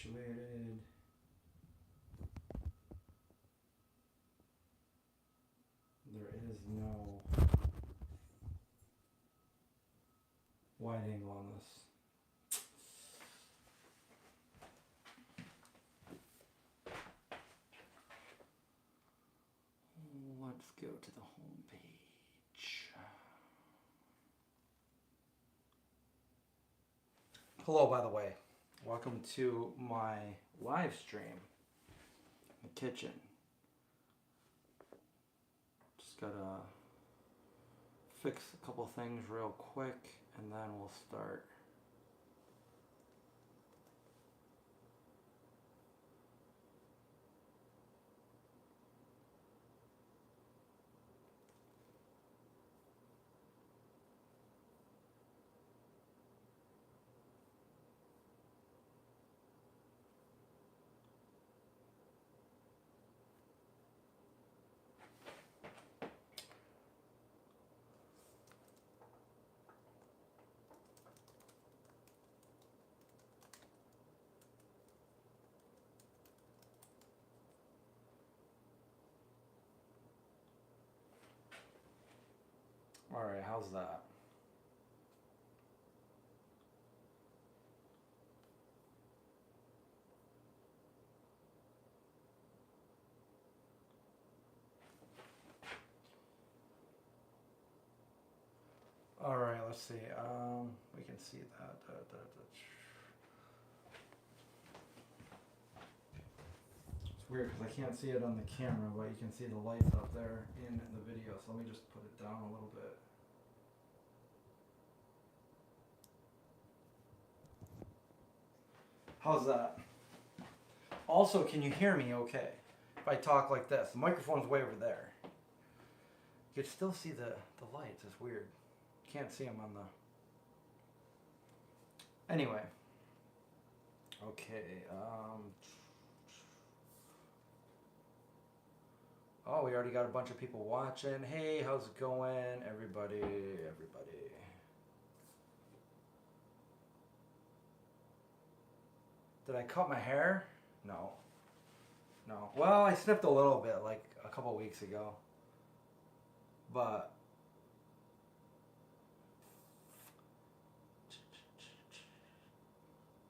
situated. There is no wide angle on this. Let's go to the home page. Hello, by the way. Welcome to my live stream in the kitchen. Just gotta fix a couple things real quick and then we'll start. All right, how's that? All right, let's see. We can see that. It's weird because I can't see it on the camera, but you can see the lights up there in the video. So let me just put it down a little bit. How's that? Also, can you hear me okay? If I talk like this, the microphone's way over there. You can still see the lights. It's weird. Can't see them on the... Anyway. Okay. Oh, we already got a bunch of people watching. Hey, how's it going? Everybody. Did I cut my hair? No. Well, I snipped a little bit like a couple weeks ago. But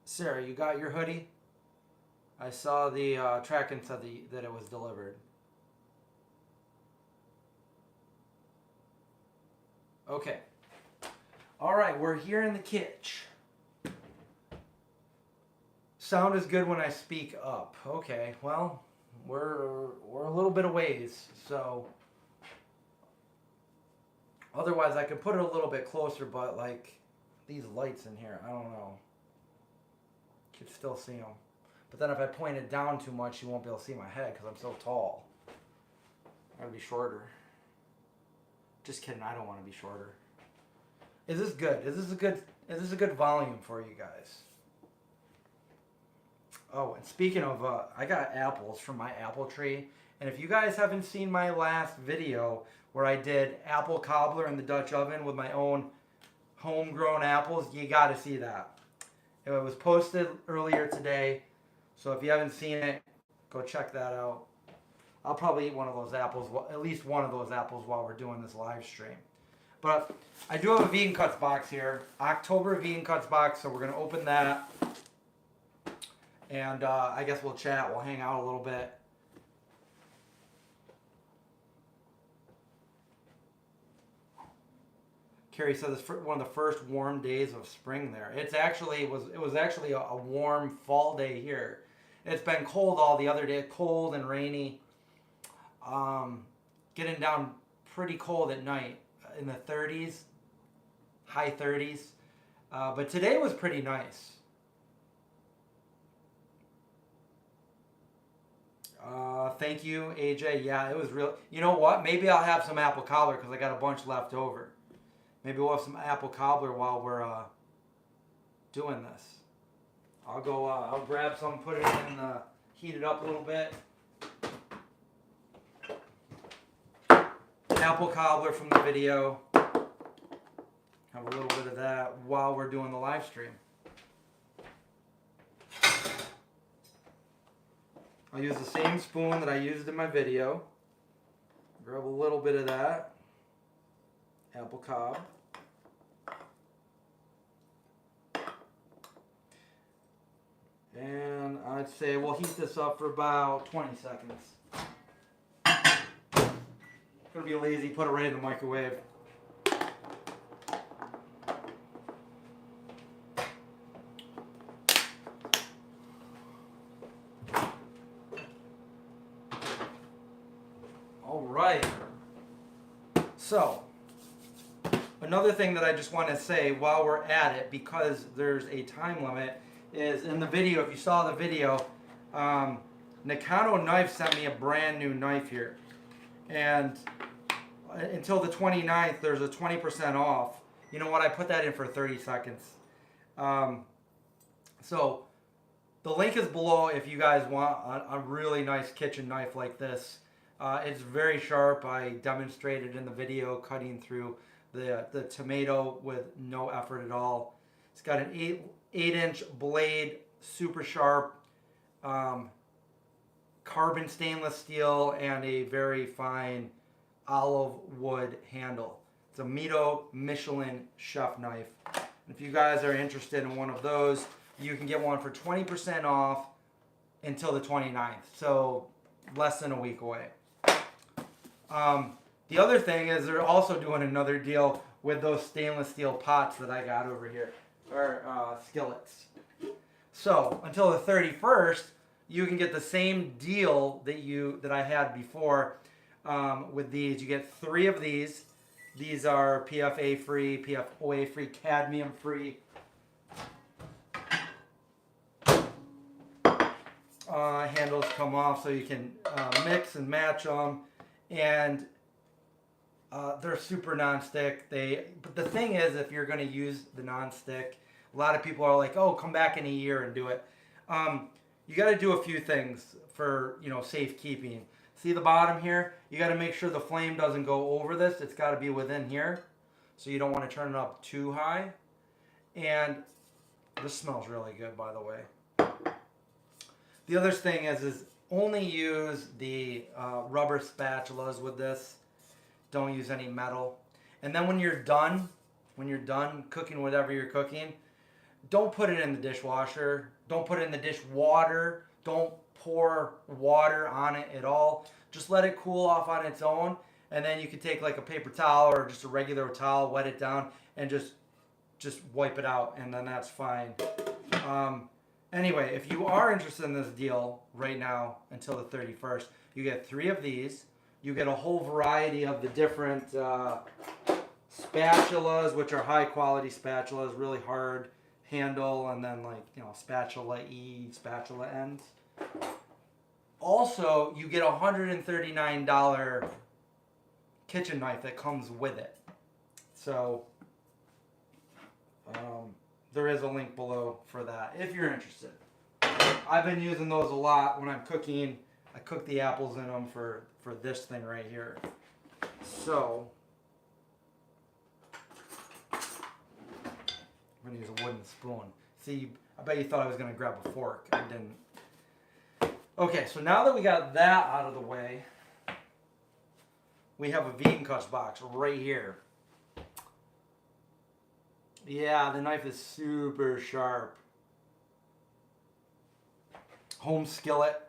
Sarah, you got your hoodie? I saw the tracking said that it was delivered. Okay. All right, we're here in the kitchen. Sound is good when I speak up. Okay, well, we're a little bit of ways, so otherwise I could put it a little bit closer, but like these lights in here, I don't know. You can still see them. But then if I point it down too much, you won't be able to see my head because I'm so tall. I gotta be shorter. Just kidding, I don't want to be shorter. Is this good? Is this a good volume for you guys? Oh, and speaking of, I got apples from my apple tree. And if you guys haven't seen my last video where I did apple cobbler in the Dutch oven with my own homegrown apples, you got to see that. It was posted earlier today. So if you haven't seen it, go check that out. I'll probably eat one of those apples, at least one of those apples while we're doing this live stream. But I do have a VeganCuts box here. October VeganCuts box, so we're going to open that. And I guess we'll chat, we'll hang out a little bit. Carrie says it's one of the first warm days of spring there. It was actually a warm fall day here. It's been cold all the other day, cold and rainy. Getting down pretty cold at night, in the 30s, high 30s. But today was pretty nice. Thank you, AJ. Yeah, it was real. You know what? Maybe I'll have some apple cobbler because I got a bunch left over. Maybe we'll have some apple cobbler while we're doing this. I'll go. I'll grab some, put it in, heat it up a little bit. Apple cobbler from the video. Have a little bit of that while we're doing the live stream. I'll use the same spoon that I used in my video. Grab a little bit of that. Apple cob. And I'd say we'll heat this up for about 20 seconds. Gonna be lazy, put it right in the microwave. All right. So, another thing that I just want to say while we're at it, because there's a time limit, is in the video, if you saw the video, Nakano Knife sent me a brand new knife here. And until the 29th, there's a 20% off. You know what? I put that in for 30 seconds. So the link is below if you guys want a really nice kitchen knife like this. It's very sharp. I demonstrated in the video cutting through the tomato with no effort at all. It's got an 8-inch blade, super sharp, carbon stainless steel, and a very fine olive wood handle. It's a Mito Michelin chef knife. If you guys are interested in one of those, you can get one for 20% off until the 29th, so less than a week away. The other thing is they're also doing another deal with those stainless steel pots that I got over here, or skillets. So until the 31st, you can get the same deal that I had before with these. You get 3 of these. These are PFA free, PFOA free, cadmium free. Handles come off so you can mix and match them, and they're super non-stick. But the thing is, if you're going to use the non-stick, a lot of people are like, "Oh, come back in a year and do it." You got to do a few things for safekeeping. See the bottom here? You got to make sure the flame doesn't go over this. It's got to be within here, so you don't want to turn it up too high. And this smells really good, by the way. The other thing is only use the rubber spatulas with this. Don't use any metal. And then when you're done cooking whatever you're cooking, don't put it in the dishwasher. Don't put it in the dishwater. Don't pour water on it at all. Just let it cool off on its own, and then you can take like a paper towel or just a regular towel, wet it down, and just wipe it out, and then that's fine. Anyway, if you are interested in this deal right now until the 31st, you get 3 of these. You get a whole variety of the different spatulas, which are high quality spatulas, really hard handle, and then spatula E, spatula ends. Also, you get a $139 kitchen knife that comes with it. So there is a link below for that if you're interested. I've been using those a lot when I'm cooking. I cook the apples in them for this thing right here. So I'm going to use a wooden spoon. See, I bet you thought I was going to grab a fork. I didn't. Okay, so now that we got that out of the way, we have a VeganCuts box right here. Yeah, the knife is super sharp. Home skillet.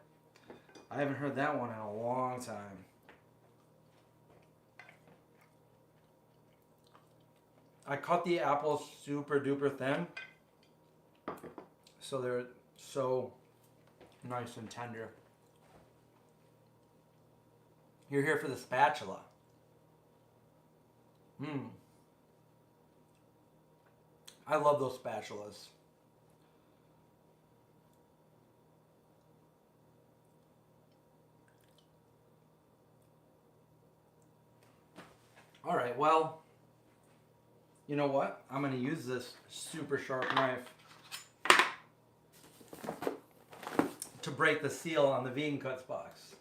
I haven't heard that one in a long time. I cut the apples super duper thin, so they're so nice and tender. You're here for the spatula. I love those spatulas. All right, well, you know what? I'm going to use this super sharp knife to break the seal on the VeganCuts box.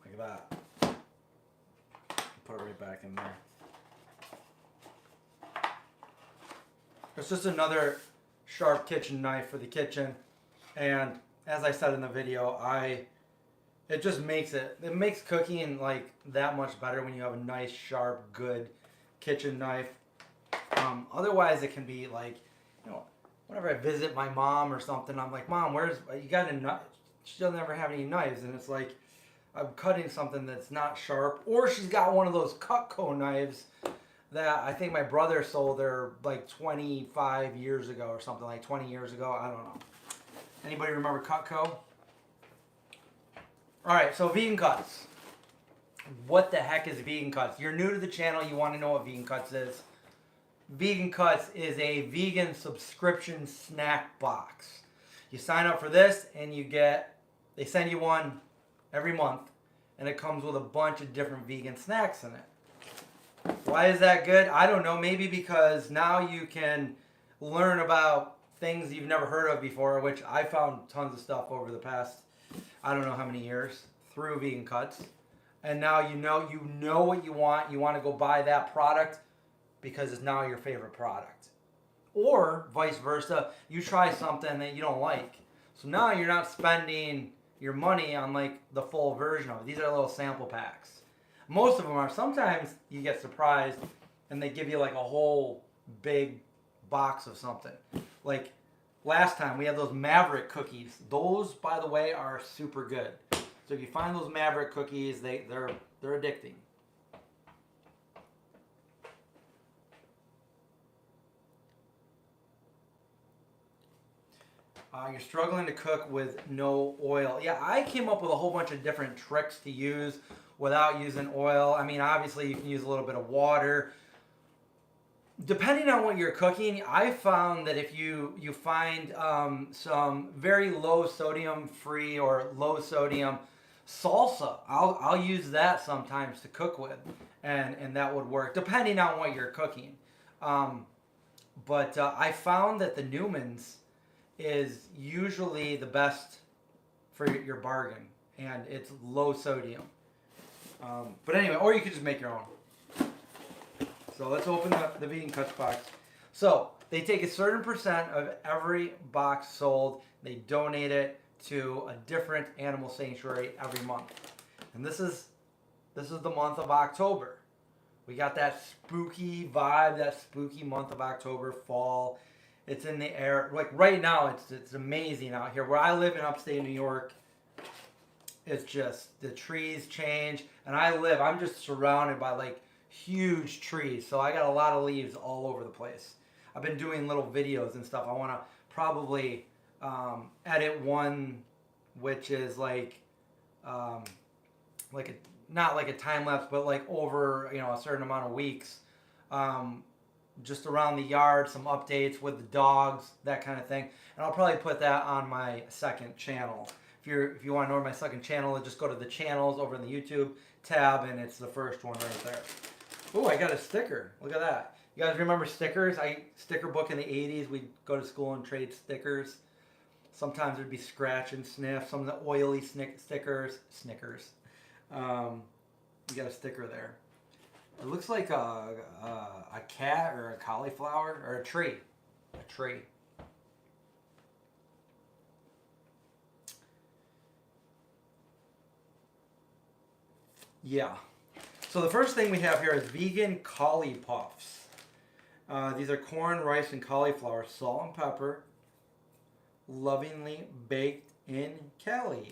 Look at that. Put it right back in there. It's just another sharp kitchen knife for the kitchen. And as I said in the video, it just makes it makes cooking like that much better when you have a nice, sharp, good kitchen knife. Otherwise, it can be like, you know, whenever I visit my mom or something, I'm like, Mom, you got a knife? She doesn't ever have any knives, and it's like I'm cutting something that's not sharp, or she's got one of those Cutco knives that I think my brother sold her like 25 years ago or something, like 20 years ago. I don't know. Anybody remember Cutco? Alright, so VeganCuts. What the heck is VeganCuts? You're new to the channel, you want to know what VeganCuts is. VeganCuts is a vegan subscription snack box. You sign up for this and they send you one every month, and it comes with a bunch of different vegan snacks in it. Why is that good? I don't know. Maybe because now you can learn about things you've never heard of before, which I found tons of stuff over the past, I don't know how many years, through VeganCuts. And now you know what you want. You want to go buy that product because it's now your favorite product. Or vice versa, you try something that you don't like. So now you're not spending your money on like the full version of it. These are little sample packs. Most of them are. Sometimes you get surprised and they give you like a whole big box of something. Like last time we had those Maverick cookies. Those, by the way, are super good. So if you find those Maverick cookies, they're addicting. You're struggling to cook with no oil. Yeah, I came up with a whole bunch of different tricks to use without using oil. I mean, obviously you can use a little bit of water. Depending on what you're cooking, I found that if you find some very low sodium free or low sodium salsa, I'll use that sometimes to cook with, and that would work depending on what you're cooking. But I found that the Newman's is usually the best for your bargain, and it's low sodium. But anyway, or you could just make your own. So let's open the VeganCuts box. So they take a certain percent of every box sold, they donate it to a different animal sanctuary every month. And this is the month of October. We got that spooky vibe, that spooky month of October, fall. It's in the air. Like right now, it's amazing out here. Where I live in upstate New York, it's just the trees change, and I'm just surrounded by like huge trees. So I got a lot of leaves all over the place. I've been doing little videos and stuff. I want to probably edit one, which is like not like a time lapse, but like over a certain amount of weeks. Just around the yard, some updates with the dogs, that kind of thing. And I'll probably put that on my second channel. If you want to know my second channel, just go to the channels over in the YouTube tab, and it's the first one right there. Oh, I got a sticker. Look at that. You guys remember stickers? Sticker book in the 80s. We'd go to school and trade stickers. Sometimes there'd be scratch and sniff. Some of the oily stickers. Snickers. You got a sticker there. It looks like a cat or a cauliflower or a tree. A tree. Yeah. So the first thing we have here is vegan cauli puffs. These are corn, rice, and cauliflower, salt and pepper, lovingly baked in Cali.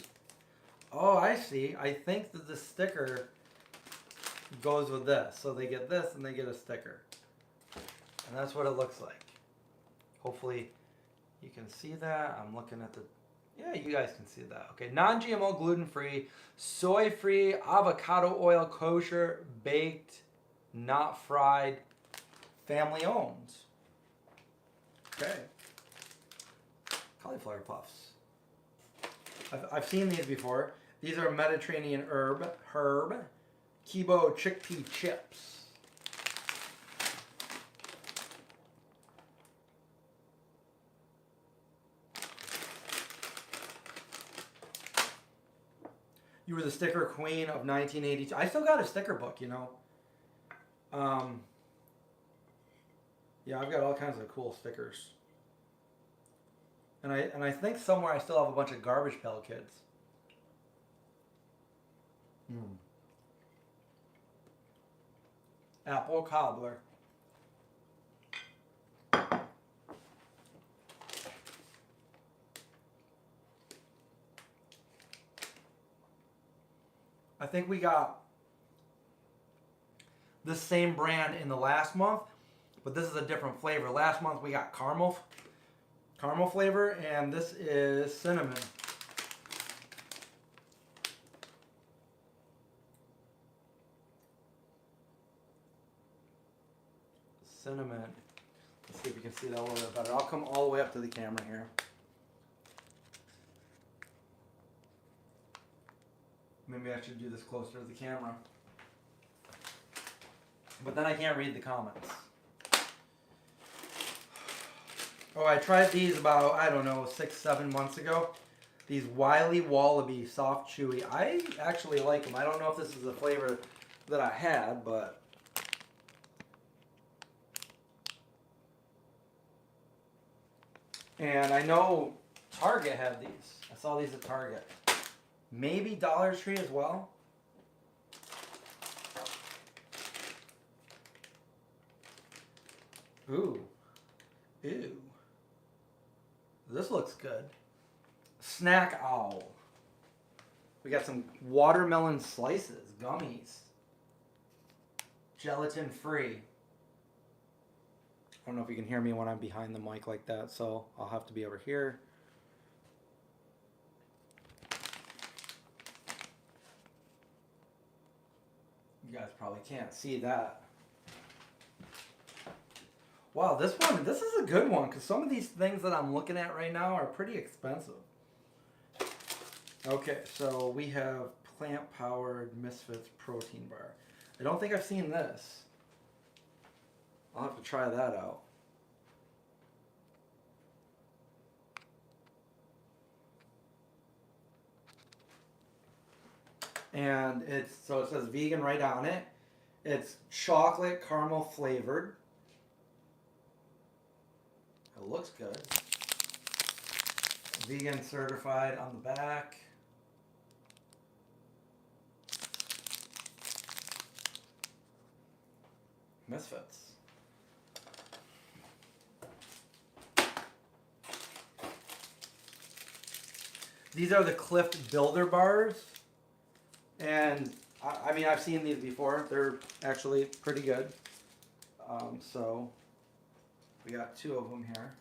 Oh, I see. I think that the sticker goes with this. So they get this and they get a sticker. And that's what it looks like. Hopefully you can see that. I'm looking at the... Yeah, you guys can see that. Okay, non-GMO, gluten-free, soy-free, avocado oil, kosher, baked, not fried, family-owned. Okay. Cauliflower puffs. I've seen these before. These are Mediterranean herb, Kibo chickpea chips. You were the sticker queen of 1982. I still got a sticker book, you know. Yeah, I've got all kinds of cool stickers. And I think somewhere I still have a bunch of Garbage Pail Kids. Apple cobbler. I think we got the same brand in the last month, but this is a different flavor. Last month we got caramel flavor, and this is cinnamon. Cinnamon. Let's see if we can see that a little bit better. I'll come all the way up to the camera here. Maybe I should do this closer to the camera. But then I can't read the comments. Oh, I tried these about, I don't know, 6-7 months ago. These Wiley Wallaby Soft Chewy. I actually like them. I don't know if this is the flavor that I had, but... And I know Target had these. I saw these at Target. Maybe Dollar Tree as well. Ooh. Ew. This looks good. Snack Owl. We got some watermelon slices, gummies. Gelatin free. I don't know if you can hear me when I'm behind the mic like that, so I'll have to be over here. You guys probably can't see that. Wow, this is a good one, because some of these things that I'm looking at right now are pretty expensive. Okay, so we have plant-powered Misfits protein bar. I don't think I've seen this. I'll have to try that out. And so it says vegan right on it. It's chocolate caramel flavored. It looks good. Vegan certified on the back. Misfits. These are the Clift Builder bars. And I mean, I've seen these before. They're actually pretty good. So we got 2 of them here.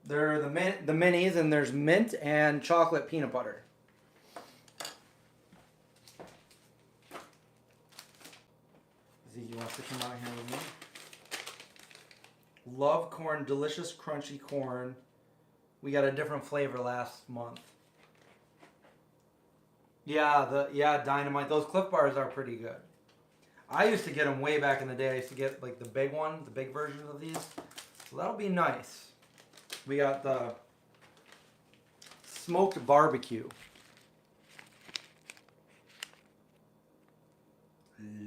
They're the minis, and there's mint and chocolate peanut butter. Ziggy wants to come out here with me. Love corn, delicious crunchy corn. We got a different flavor last month. Yeah, Dynamite. Those Cliff bars are pretty good. I used to get them way back in the day. I used to get like the big one, the big version of these. So that'll be nice. We got the smoked barbecue.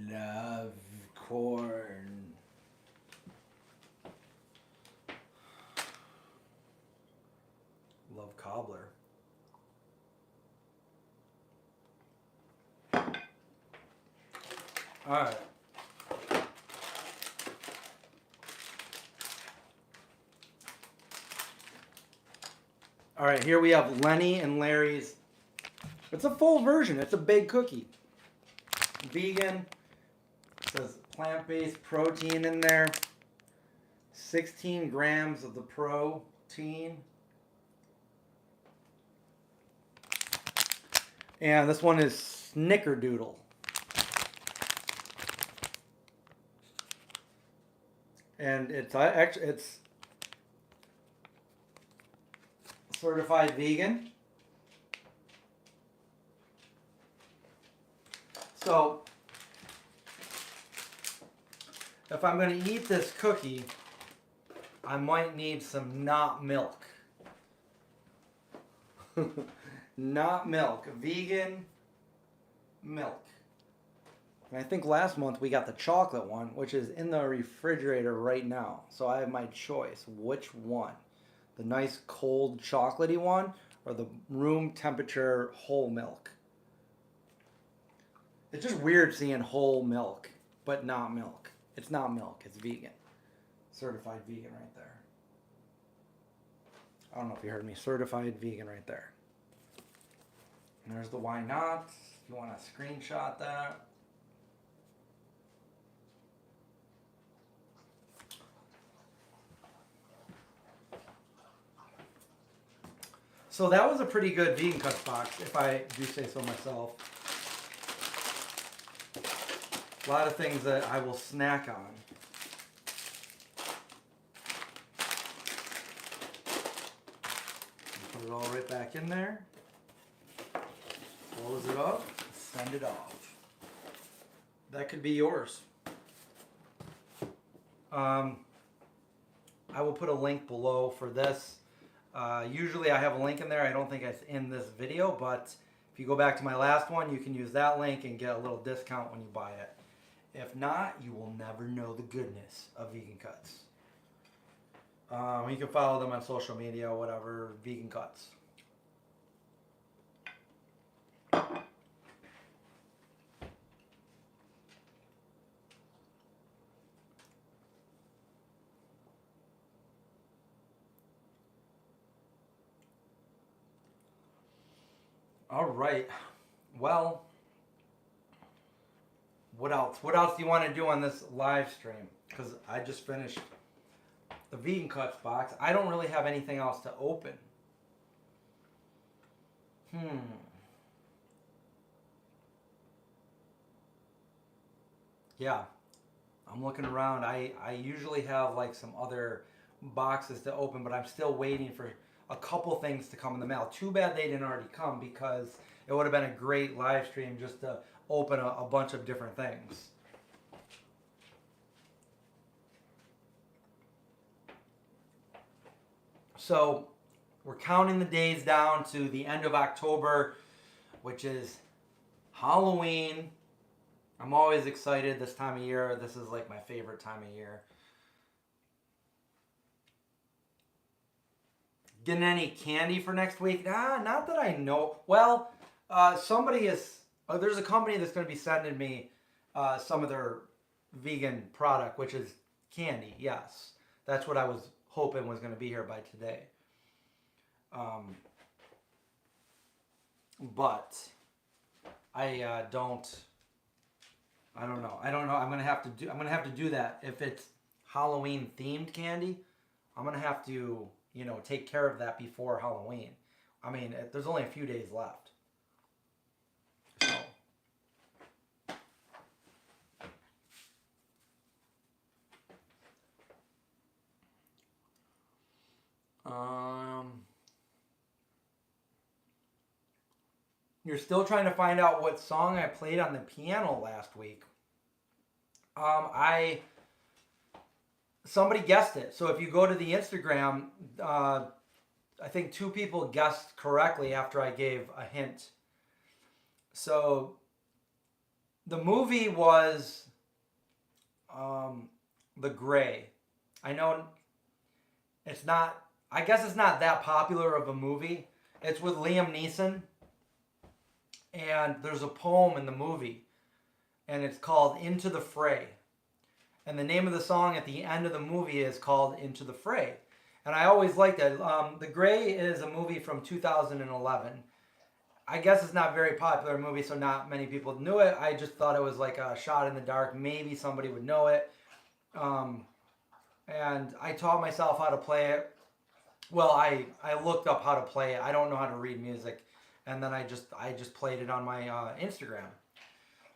Love corn. Love Cobbler. All right. All right, here we have Lenny and Larry's. It's a full version. It's a big cookie. Vegan. It says plant-based protein in there. 16 grams of the protein. And this one is Snickerdoodle. And it's certified vegan. So if I'm going to eat this cookie, I might need some not milk. Not milk. Vegan milk. And I think last month we got the chocolate one, which is in the refrigerator right now. So I have my choice. Which one? The nice cold chocolatey one or the room temperature whole milk? It's just weird seeing whole milk, but not milk. It's not milk, it's vegan. Certified vegan right there. I don't know if you heard me. Certified vegan right there. And there's the why not. If you want to screenshot that. So that was a pretty good VeganCuts box, if I do say so myself. A lot of things that I will snack on. Put it all right back in there. Close it up. Send it off. That could be yours. I will put a link below for this. Usually I have a link in there. I don't think it's in this video, but if you go back to my last one, you can use that link and get a little discount when you buy it. If not, you will never know the goodness of VeganCuts. You can follow them on social media, whatever, VeganCuts. All right. Well, what else? What else do you want to do on this live stream? Because I just finished the VeganCuts box. I don't really have anything else to open. Yeah. I'm looking around. I usually have like some other boxes to open, but I'm still waiting for a couple things to come in the mail. Too bad they didn't already come, because it would have been a great live stream just to open a bunch of different things. So we're counting the days down to the end of October, which is Halloween. I'm always excited this time of year. This is like my favorite time of year. Getting any candy for next week? Not that I know. Well, there's a company that's going to be sending me some of their vegan product, which is candy. Yes, that's what I was hoping was going to be here by today. But I don't know. I'm going to have to do that. If it's Halloween themed candy, I'm going to have to, take care of that before Halloween. I mean, there's only a few days left. So. You're still trying to find out what song I played on the piano last week. Somebody guessed it. So if you go to the Instagram, I think 2 people guessed correctly after I gave a hint. So the movie was The Gray. I know it's not, I guess it's not that popular of a movie. It's with Liam Neeson. And there's a poem in the movie. And it's called Into the Fray. And the name of the song at the end of the movie is called Into the Fray. And I always liked that. The Gray is a movie from 2011. I guess it's not a very popular movie, so not many people knew it. I just thought it was like a shot in the dark. Maybe somebody would know it. And I taught myself how to play it. Well, I looked up how to play it. I don't know how to read music. And then I just played it on my Instagram.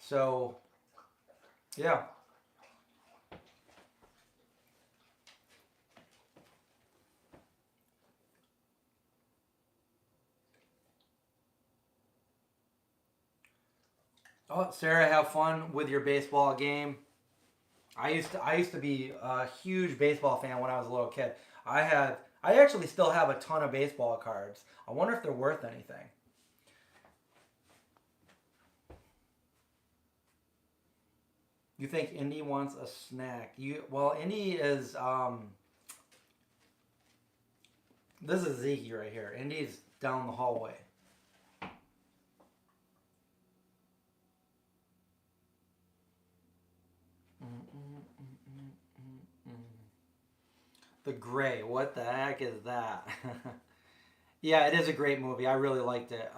So, yeah. Oh, Sarah, have fun with your baseball game. I used to be a huge baseball fan when I was a little kid. I actually still have a ton of baseball cards. I wonder if they're worth anything. You think Indy wants a snack? Well, Indy is this is Zeke right here. Indy's down the hallway. The Gray. What the heck is that? Yeah, it is a great movie. I really liked it.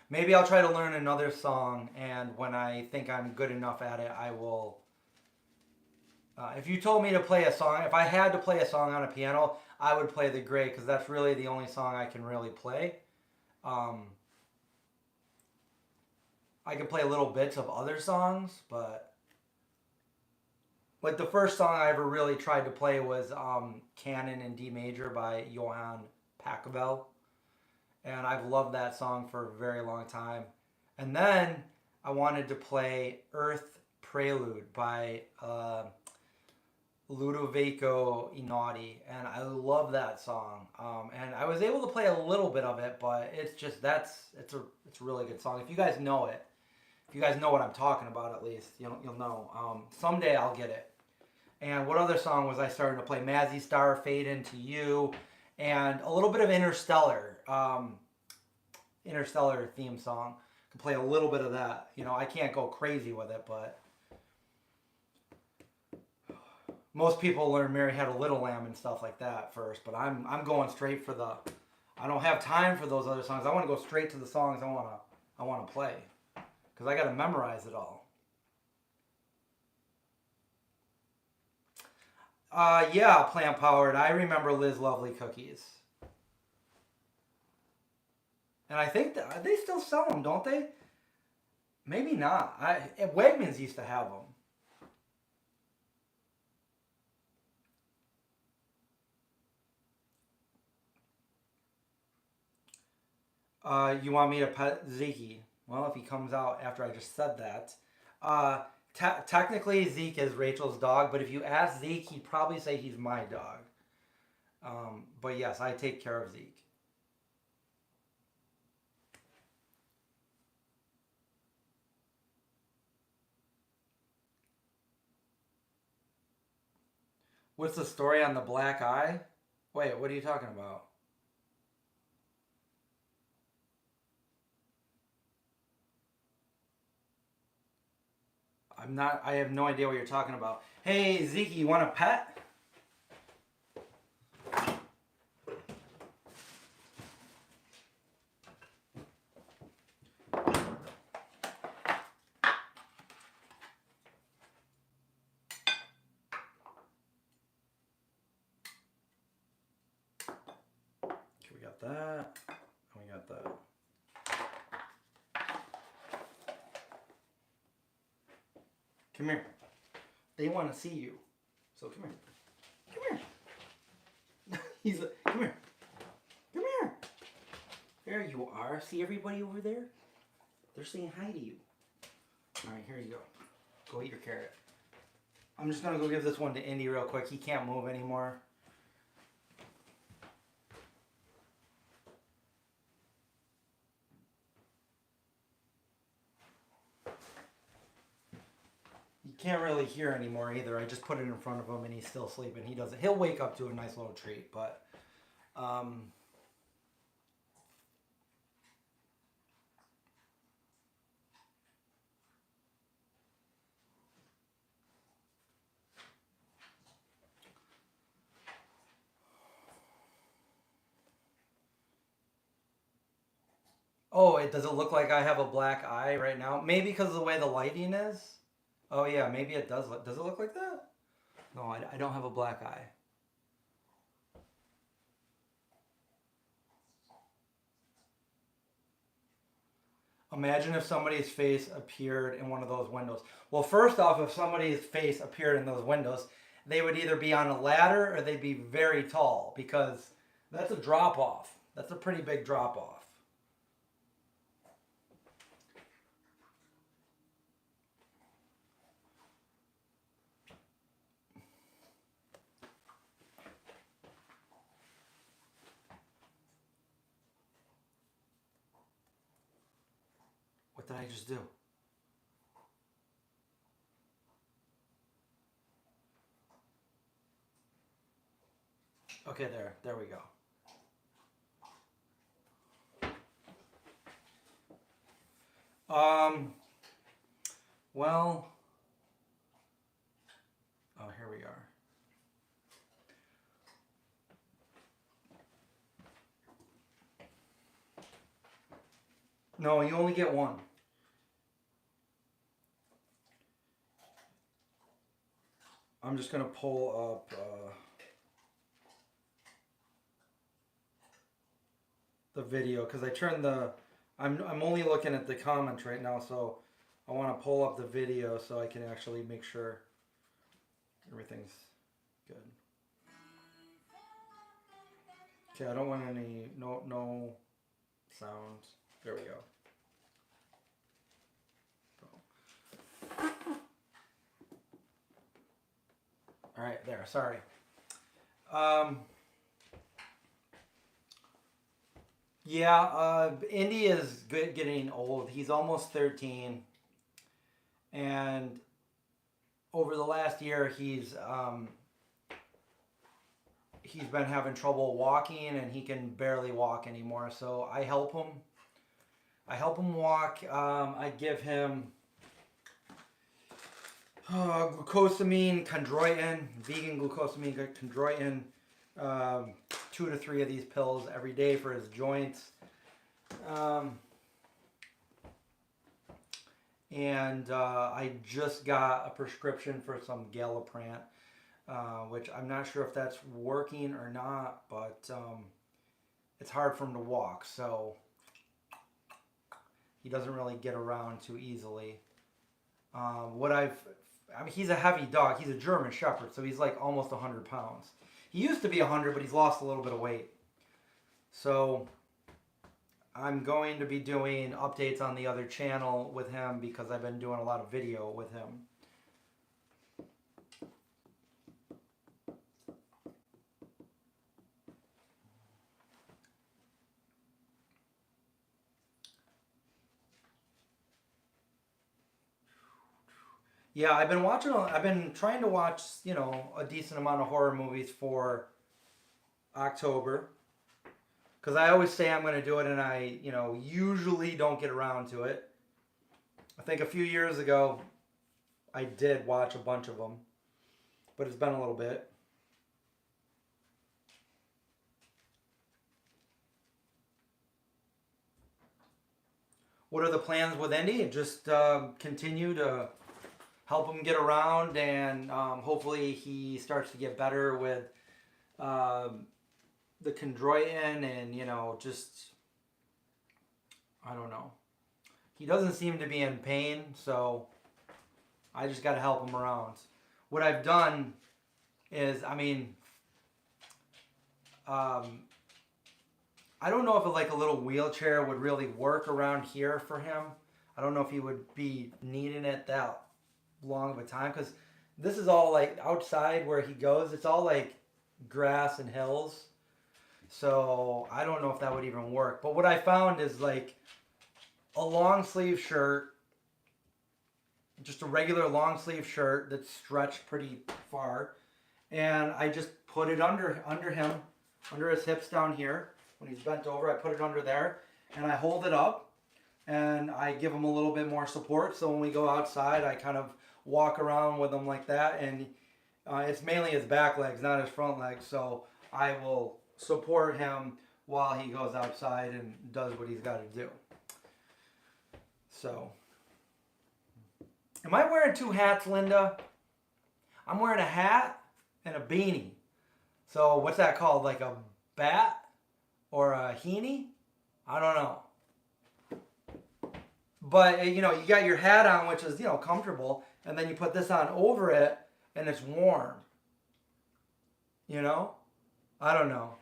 Maybe I'll try to learn another song, and when I think I'm good enough at it, I will. If you told me to play a song, if I had to play a song on a piano, I would play The Gray, because that's really the only song I can really play. I can play little bits of other songs, but like the first song I ever really tried to play was Canon in D Major by Johann Pachelbel. And I've loved that song for a very long time. And then I wanted to play Earth Prelude by Ludovico Einaudi, and I love that song. And I was able to play a little bit of it, but it's just it's a really good song. If you guys know it, if you guys know what I'm talking about, at least you'll know. Someday I'll get it. And what other song was I starting to play? Mazzy Star, Fade Into You, and a little bit of Interstellar. Interstellar theme song. I can play a little bit of that. I can't go crazy with it, but most people learn Mary Had a Little Lamb and stuff like that first. But I'm going straight for the. I don't have time for those other songs. I want to go straight to the songs I want to play, because I got to memorize it all. Yeah, Plant Powered. I remember Liz Lovely cookies. And I think they still sell them, don't they? Maybe not. Wegmans used to have them. You want me to pet Zeke? Well, if he comes out after I just said that. Technically, Zeke is Rachel's dog, but if you ask Zeke, he'd probably say he's my dog. But yes, I take care of Zeke. What's the story on the black eye? Wait, what are you talking about? I have no idea what you're talking about. Hey, Zeke, you want a pet? Okay, we got that. And we got that. Come here. They want to see you. So come here. Come here. Come here. Come here. There you are. See everybody over there? They're saying hi to you. All right, here you go. Go eat your carrot. I'm just going to go give this one to Indy real quick. He can't move anymore. Can't really hear anymore either. I just put it in front of him and he's still sleeping. He'll wake up to a nice little treat, but oh, does it look like I have a black eye right now? Maybe because of the way the lighting is? Oh yeah, maybe it does. Does it look like that? No, I don't have a black eye. Imagine if somebody's face appeared in one of those windows. Well, first off, if somebody's face appeared in those windows, they would either be on a ladder or they'd be very tall, because that's a drop off. That's a pretty big drop off. I just do? Okay, there we go. Well, oh, here we are. No, you only get one. I'm just gonna pull up the video because I turned the. I'm only looking at the comments right now, so I want to pull up the video so I can actually make sure everything's good. Okay, I don't want any no sounds. There we go. All right, there. Sorry. Yeah, Indy is getting old. He's almost 13, and over the last year, he's been having trouble walking, and he can barely walk anymore. So I help him. I help him walk. I give him glucosamine, chondroitin, vegan glucosamine, chondroitin, 2 to 3 of these pills every day for his joints. And I just got a prescription for some Galliprant, which I'm not sure if that's working or not, but it's hard for him to walk, so he doesn't really get around too easily. I mean, he's a heavy dog. He's a German Shepherd, so he's like almost 100 pounds. He used to be 100, but he's lost a little bit of weight. So I'm going to be doing updates on the other channel with him because I've been doing a lot of video with him. Yeah, I've been trying to watch, you know, a decent amount of horror movies for October. Because I always say I'm going to do it, and I, you know, usually don't get around to it. I think a few years ago, I did watch a bunch of them. But it's been a little bit. What are the plans with Indy? Just continue to help him get around, and hopefully he starts to get better with the chondroitin, and, you know, just, I don't know. He doesn't seem to be in pain, so I just got to help him around. What I've done is, I mean, I don't know if like a little wheelchair would really work around here for him. I don't know if he would be needing it that long of a time, because this is all like outside where he goes. It's all like grass and hills. So I don't know if that would even work. But what I found is like a long sleeve shirt, just a regular long sleeve shirt that's stretched pretty far. And I just put it under him, under his hips down here. When he's bent over, I put it under there. And I hold it up. And I give him a little bit more support. So when we go outside, I kind of walk around with him like that. And it's mainly his back legs, not his front legs. So I will support him while he goes outside and does what he's got to do. So, am I wearing 2 hats, Linda? I'm wearing a hat and a beanie. So what's that called? Like a bat or a heenie? I don't know. But, you know, you got your hat on, which is, you know, comfortable, and then you put this on over it, and it's warm. You know? I don't know.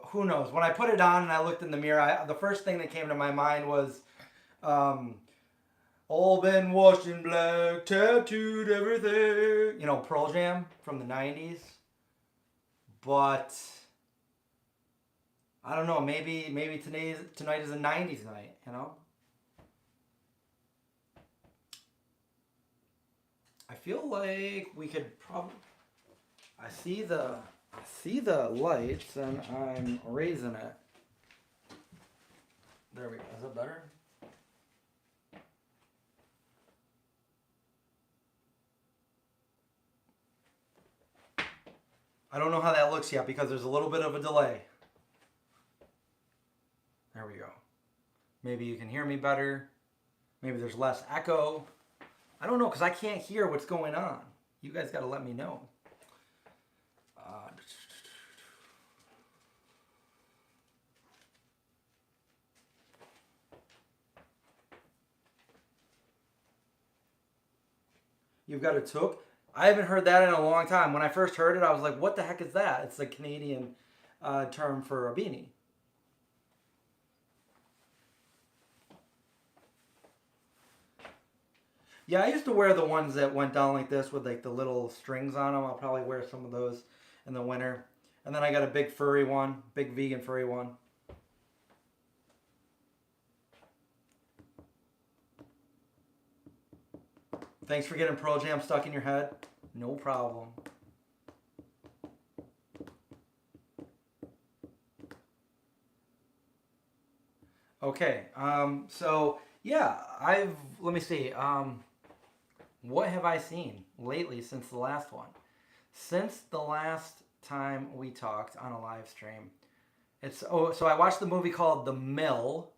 Who knows? When I put it on and I looked in the mirror, the first thing that came to my mind was, all been washed in black, tattooed everything. You know, Pearl Jam from the 90s. But I don't know. Maybe tonight is a 90s night, you know? I feel like we could probably... I see the lights and I'm raising it. There we go. Is that better? I don't know how that looks yet because there's a little bit of a delay. There we go. Maybe you can hear me better. Maybe there's less echo. I don't know because I can't hear what's going on. You guys got to let me know. You've got a toque? I haven't heard that in a long time. When I first heard it, I was like, what the heck is that? It's the Canadian term for a beanie. Yeah, I used to wear the ones that went down like this with like the little strings on them. I'll probably wear some of those in the winter. And then I got a big furry one, big vegan furry one. Thanks for getting Pearl Jam stuck in your head. No problem. Okay, so yeah, let me see, what have I seen lately since the last one? Since the last time we talked on a live stream, so I watched the movie called The Mill,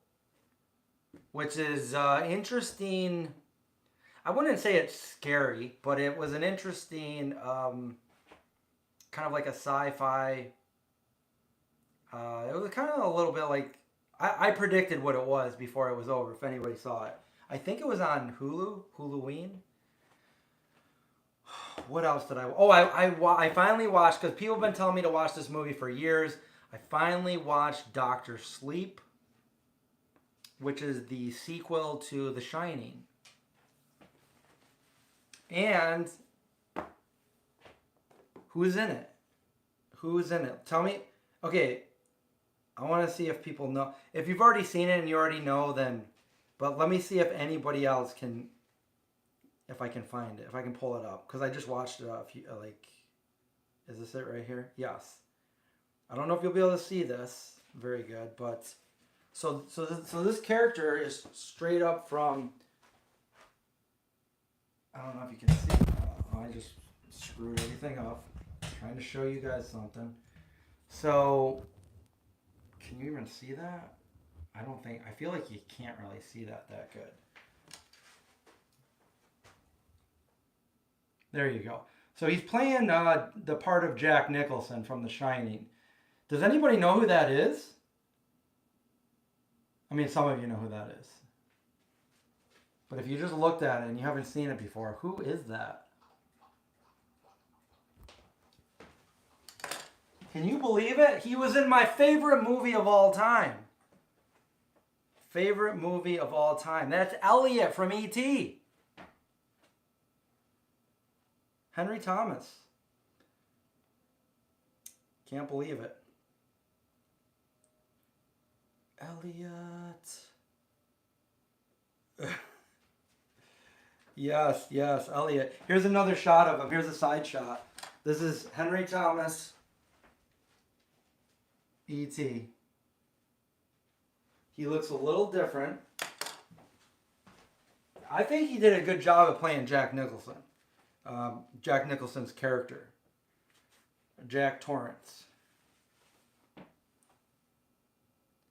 which is interesting. I wouldn't say it's scary, but it was an interesting, kind of like a sci-fi, it was kind of a little bit like, I predicted what it was before it was over, if anybody saw it. I think it was on Huluween. What else did I finally watched, because people have been telling me to watch this movie for years. I finally watched Dr. Sleep, which is the sequel to The Shining. And who's in it? Who's in it? Tell me. Okay, I want to see if people know. If you've already seen it and you already know, then... But let me see if anybody else can... If I can find it. If I can pull it up. Because I just watched it a few... like... Is this it right here? Yes. I don't know if you'll be able to see this. Very good. But... So this character is straight up from... I don't know if you can see. I just screwed everything up. Trying to show you guys something. So... Can you even see that? I don't think... I feel like you can't really see that good. There you go. So he's playing the part of Jack Nicholson from The Shining. Does anybody know who that is? I mean, some of you know who that is. But if you just looked at it and you haven't seen it before, who is that? Can you believe it? He was in my favorite movie of all time. Favorite movie of all time. That's Elliot from E.T. Henry Thomas. Can't believe it. Elliot. Yes, Elliot. Here's another shot of him. Here's a side shot. This is Henry Thomas. E.T. He looks a little different. I think he did a good job of playing Jack Nicholson. Jack Nicholson's character. Jack Torrance.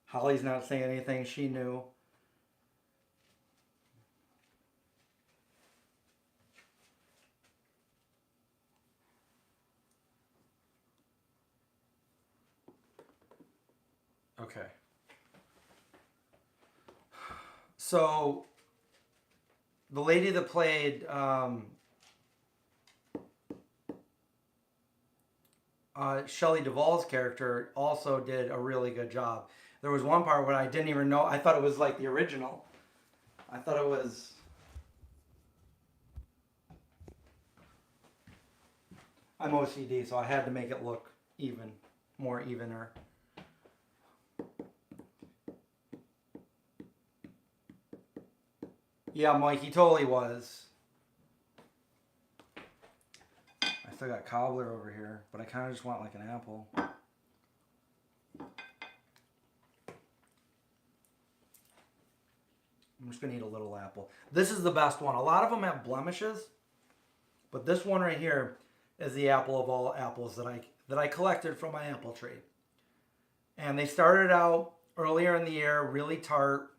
Holly's not saying anything. She knew. Okay. So, the lady that played Shelley Duvall's character also did a really good job. There was one part where I didn't even know. I thought it was like the original. I thought it was... I'm OCD, so I had to make it look even, more evener. Yeah, Mike, he totally was. I still got Cobbler over here, but I kind of just want like an apple. I'm just going to eat a little apple. This is the best one. A lot of them have blemishes, but this one right here is the apple of all apples that I collected from my apple tree. And they started out earlier in the year, really tart.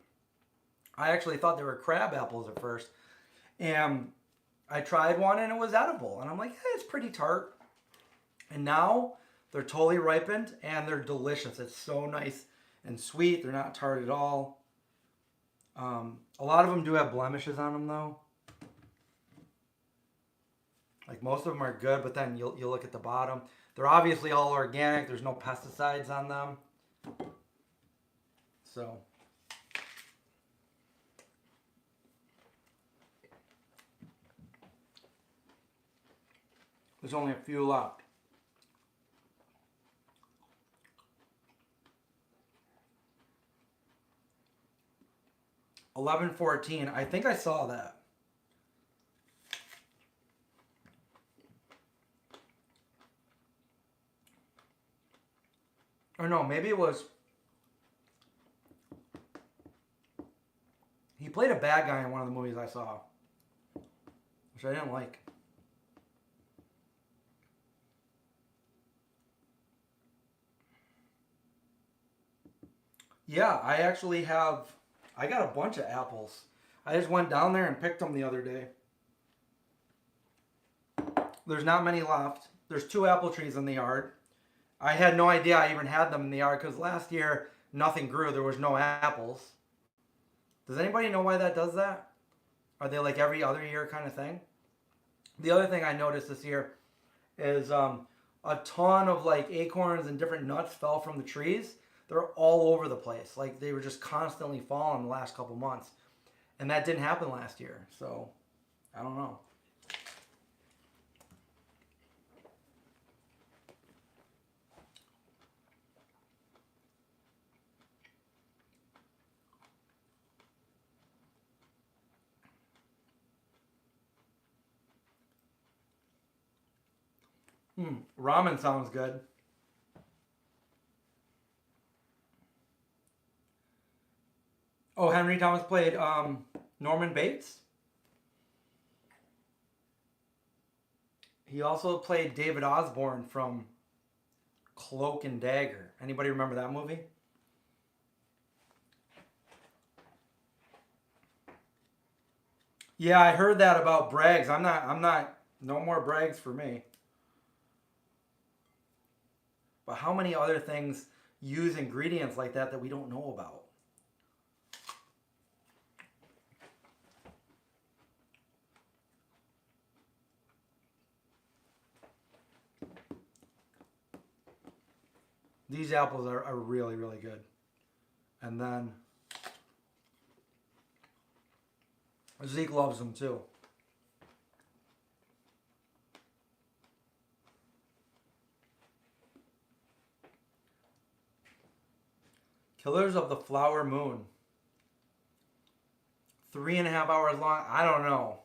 I actually thought they were crab apples at first. And I tried one and it was edible. And I'm like, hey, it's pretty tart. And now they're totally ripened and they're delicious. It's so nice and sweet. They're not tart at all. A lot of them do have blemishes on them though. Like most of them are good, but then you'll look at the bottom. They're obviously all organic. There's no pesticides on them. So there's only a few left. $11.14. I think I saw that. Or no, maybe it was. He played a bad guy in one of the movies I saw, which I didn't like. Yeah, I actually have. I got a bunch of apples. I just went down there and picked them the other day. There's not many left. There's 2 apple trees in the yard. I had no idea I even had them in the yard because last year nothing grew. There was no apples. Does anybody know why that does that? Are they like every other year kind of thing? The other thing I noticed this year is a ton of like acorns and different nuts fell from the trees. They're all over the place. Like they were just constantly falling the last couple months. And that didn't happen last year. So, I don't know. Ramen sounds good. Oh, Henry Thomas played Norman Bates. He also played David Osborne from Cloak and Dagger. Anybody remember that movie? Yeah, I heard that about Braggs. I'm not, no more Braggs for me. But how many other things use ingredients like that we don't know about? These apples are really, really good. And then Zeke loves them too. Killers of the Flower Moon. 3.5 hours long. I don't know.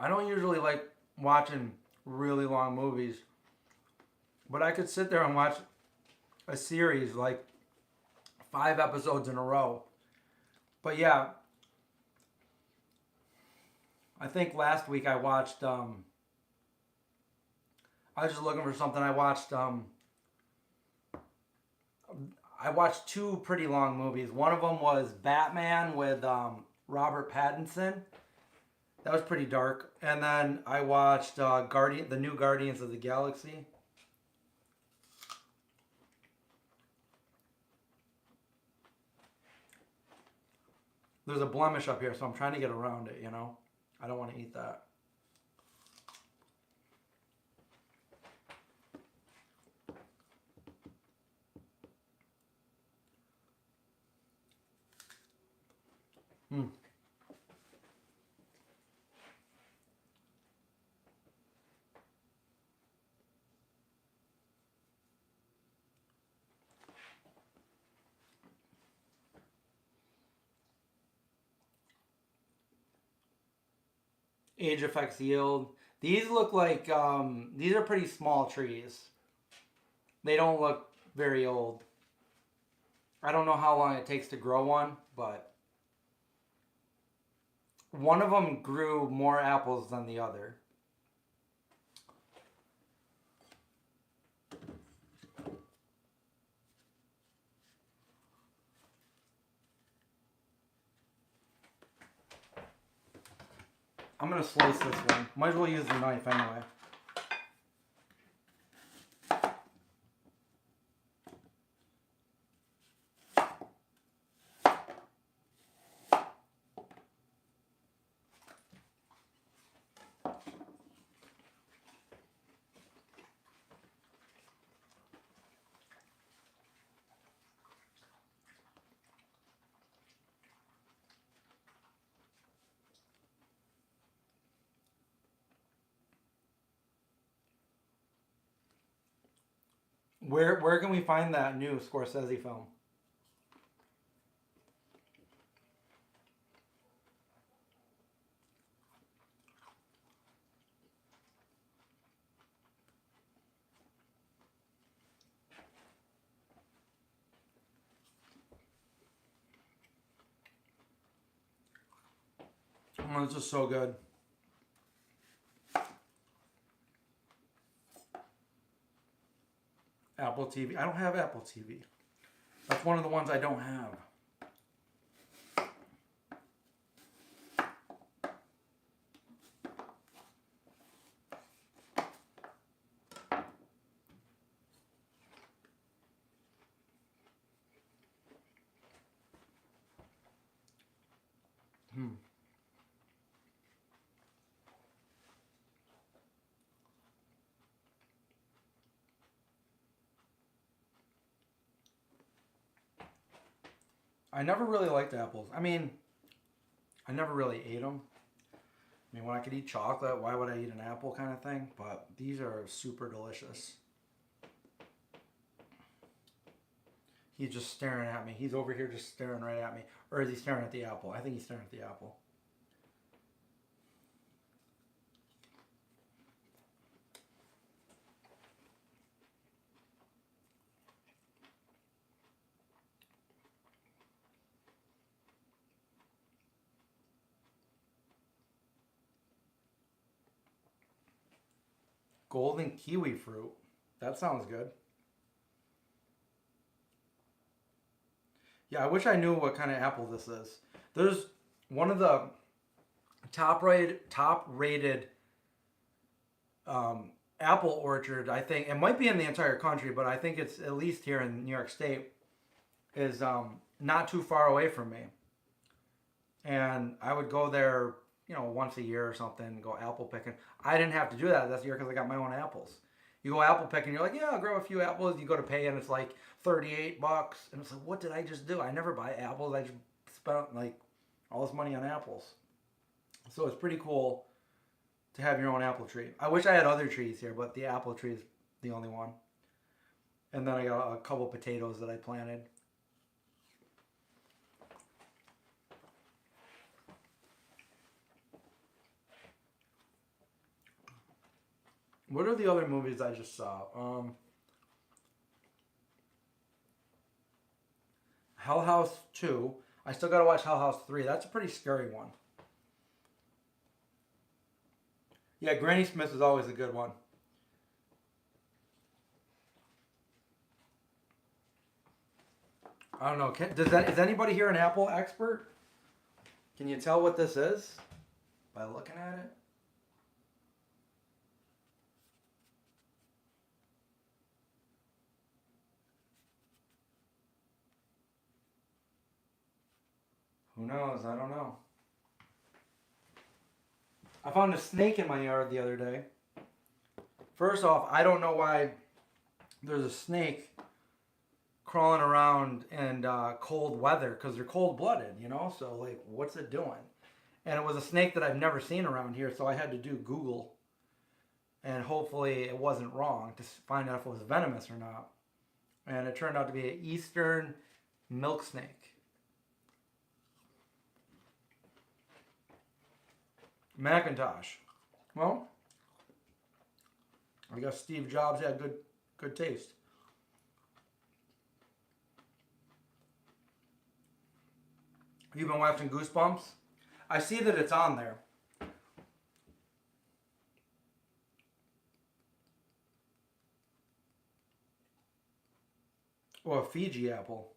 I don't usually like watching really long movies, but I could sit there and watch a series like 5 episodes in a row. But yeah, I think last week I watched, I was just looking for something. I watched 2 pretty long movies. One of them was Batman with Robert Pattinson. That was pretty dark. And then I watched the new Guardians of the Galaxy. There's a blemish up here, so I'm trying to get around it, you know? I don't want to eat that. Age affects yield. These look like, these are pretty small trees. They don't look very old. I don't know how long it takes to grow one, but one of them grew more apples than the other. I'm going to slice this one. Might as well use the knife anyway. Where can we find that new Scorsese film? Oh, this is so good. Apple TV. I don't have Apple TV. That's one of the ones I don't have. I never really liked apples. I mean, I never really ate them. I mean, when I could eat chocolate, why would I eat an apple kind of thing? But these are super delicious. He's just staring at me. He's over here just staring right at me. Or is he staring at the apple? I think he's staring at the apple. Golden kiwi fruit. That sounds good. Yeah, I wish I knew what kind of apple this is. There's one of the top rated apple orchard, I think. It might be in the entire country, but I think it's at least here in New York State. Is not too far away from me. And I would go there, you know, once a year or something, go apple picking. I didn't have to do that this year because I got my own apples. You go apple picking, you're like, yeah, I'll grab a few apples. You go to pay and it's like $38. And it's like, what did I just do? I never buy apples. I just spent like all this money on apples. So it's pretty cool to have your own apple tree. I wish I had other trees here, but the apple tree is the only one. And then I got a couple potatoes that I planted. What are the other movies I just saw? Hell House 2. I still gotta watch Hell House 3. That's a pretty scary one. Yeah, Granny Smith is always a good one. I don't know. Is anybody here an Apple expert? Can you tell what this is by looking at it? Who knows? I don't know. I found a snake in my yard the other day. First off, I don't know why there's a snake crawling around in cold weather, because they're cold-blooded, you know? So, like, what's it doing? And it was a snake that I've never seen around here, so I had to do Google. And hopefully it wasn't wrong to find out if it was venomous or not. And it turned out to be an eastern milk snake. Macintosh. Well, I guess Steve Jobs had good taste. You've been watching Goosebumps? I see that it's on there. Oh, a Fiji apple.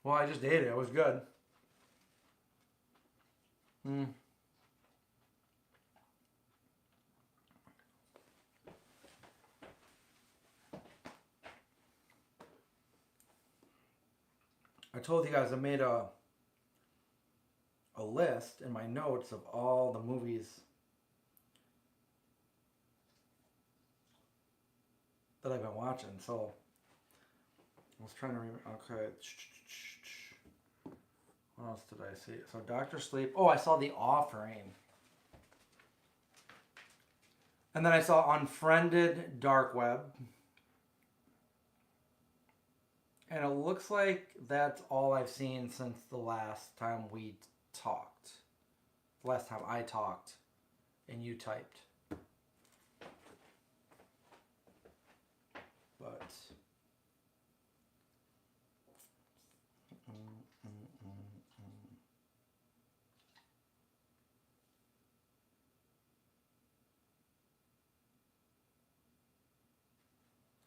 Well, I just ate it. It was good. I told you guys I made a list in my notes of all the movies that I've been watching. So I was trying to remember. Okay. What else did I see? So Dr. Sleep. Oh, I saw The Offering. And then I saw Unfriended Dark Web. And it looks like that's all I've seen since the last time we talked. The last time I talked and you typed. But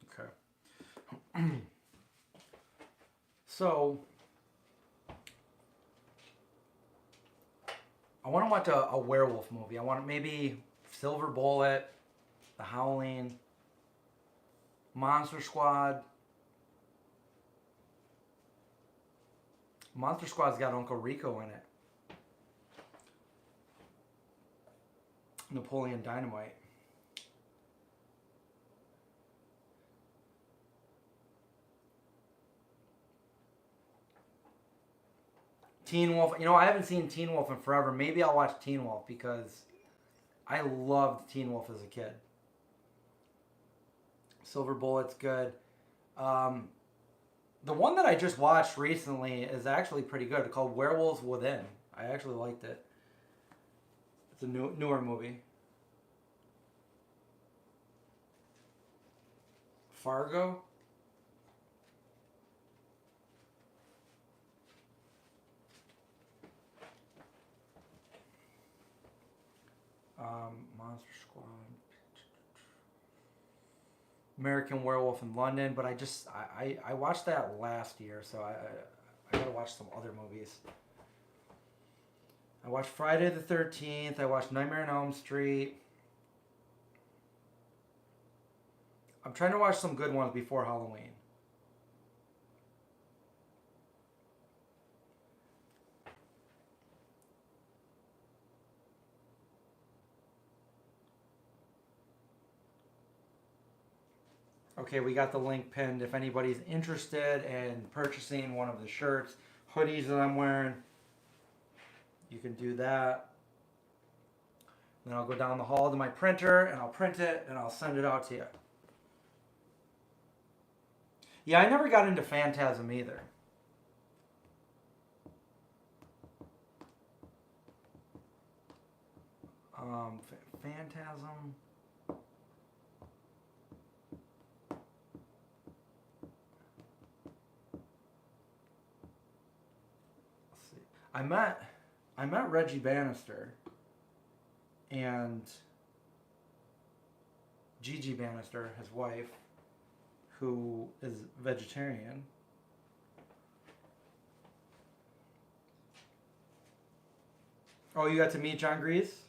okay. So I want to watch a werewolf movie. I want maybe Silver Bullet, The Howling, Monster Squad. Monster Squad's got Uncle Rico in it. Napoleon Dynamite. Teen Wolf. You know, I haven't seen Teen Wolf in forever. Maybe I'll watch Teen Wolf because I loved Teen Wolf as a kid. Silver Bullet's good. The one that I just watched recently is actually pretty good. It's called Werewolves Within. I actually liked it. It's a newer movie. Fargo. Monster Squad. American Werewolf in London, but I watched that last year, so I gotta watch some other movies. I watched Friday the 13th. I watched Nightmare on Elm Street. I'm trying to watch some good ones before Halloween. Okay, we got the link pinned. If anybody's interested in purchasing one of the shirts, hoodies that I'm wearing, you can do that. Then I'll go down the hall to my printer and I'll print it and I'll send it out to you. Yeah, I never got into Phantasm either. Phantasm. Let's see. I met Reggie Bannister and Gigi Bannister, his wife, who is vegetarian. Oh, you got to meet John Grease?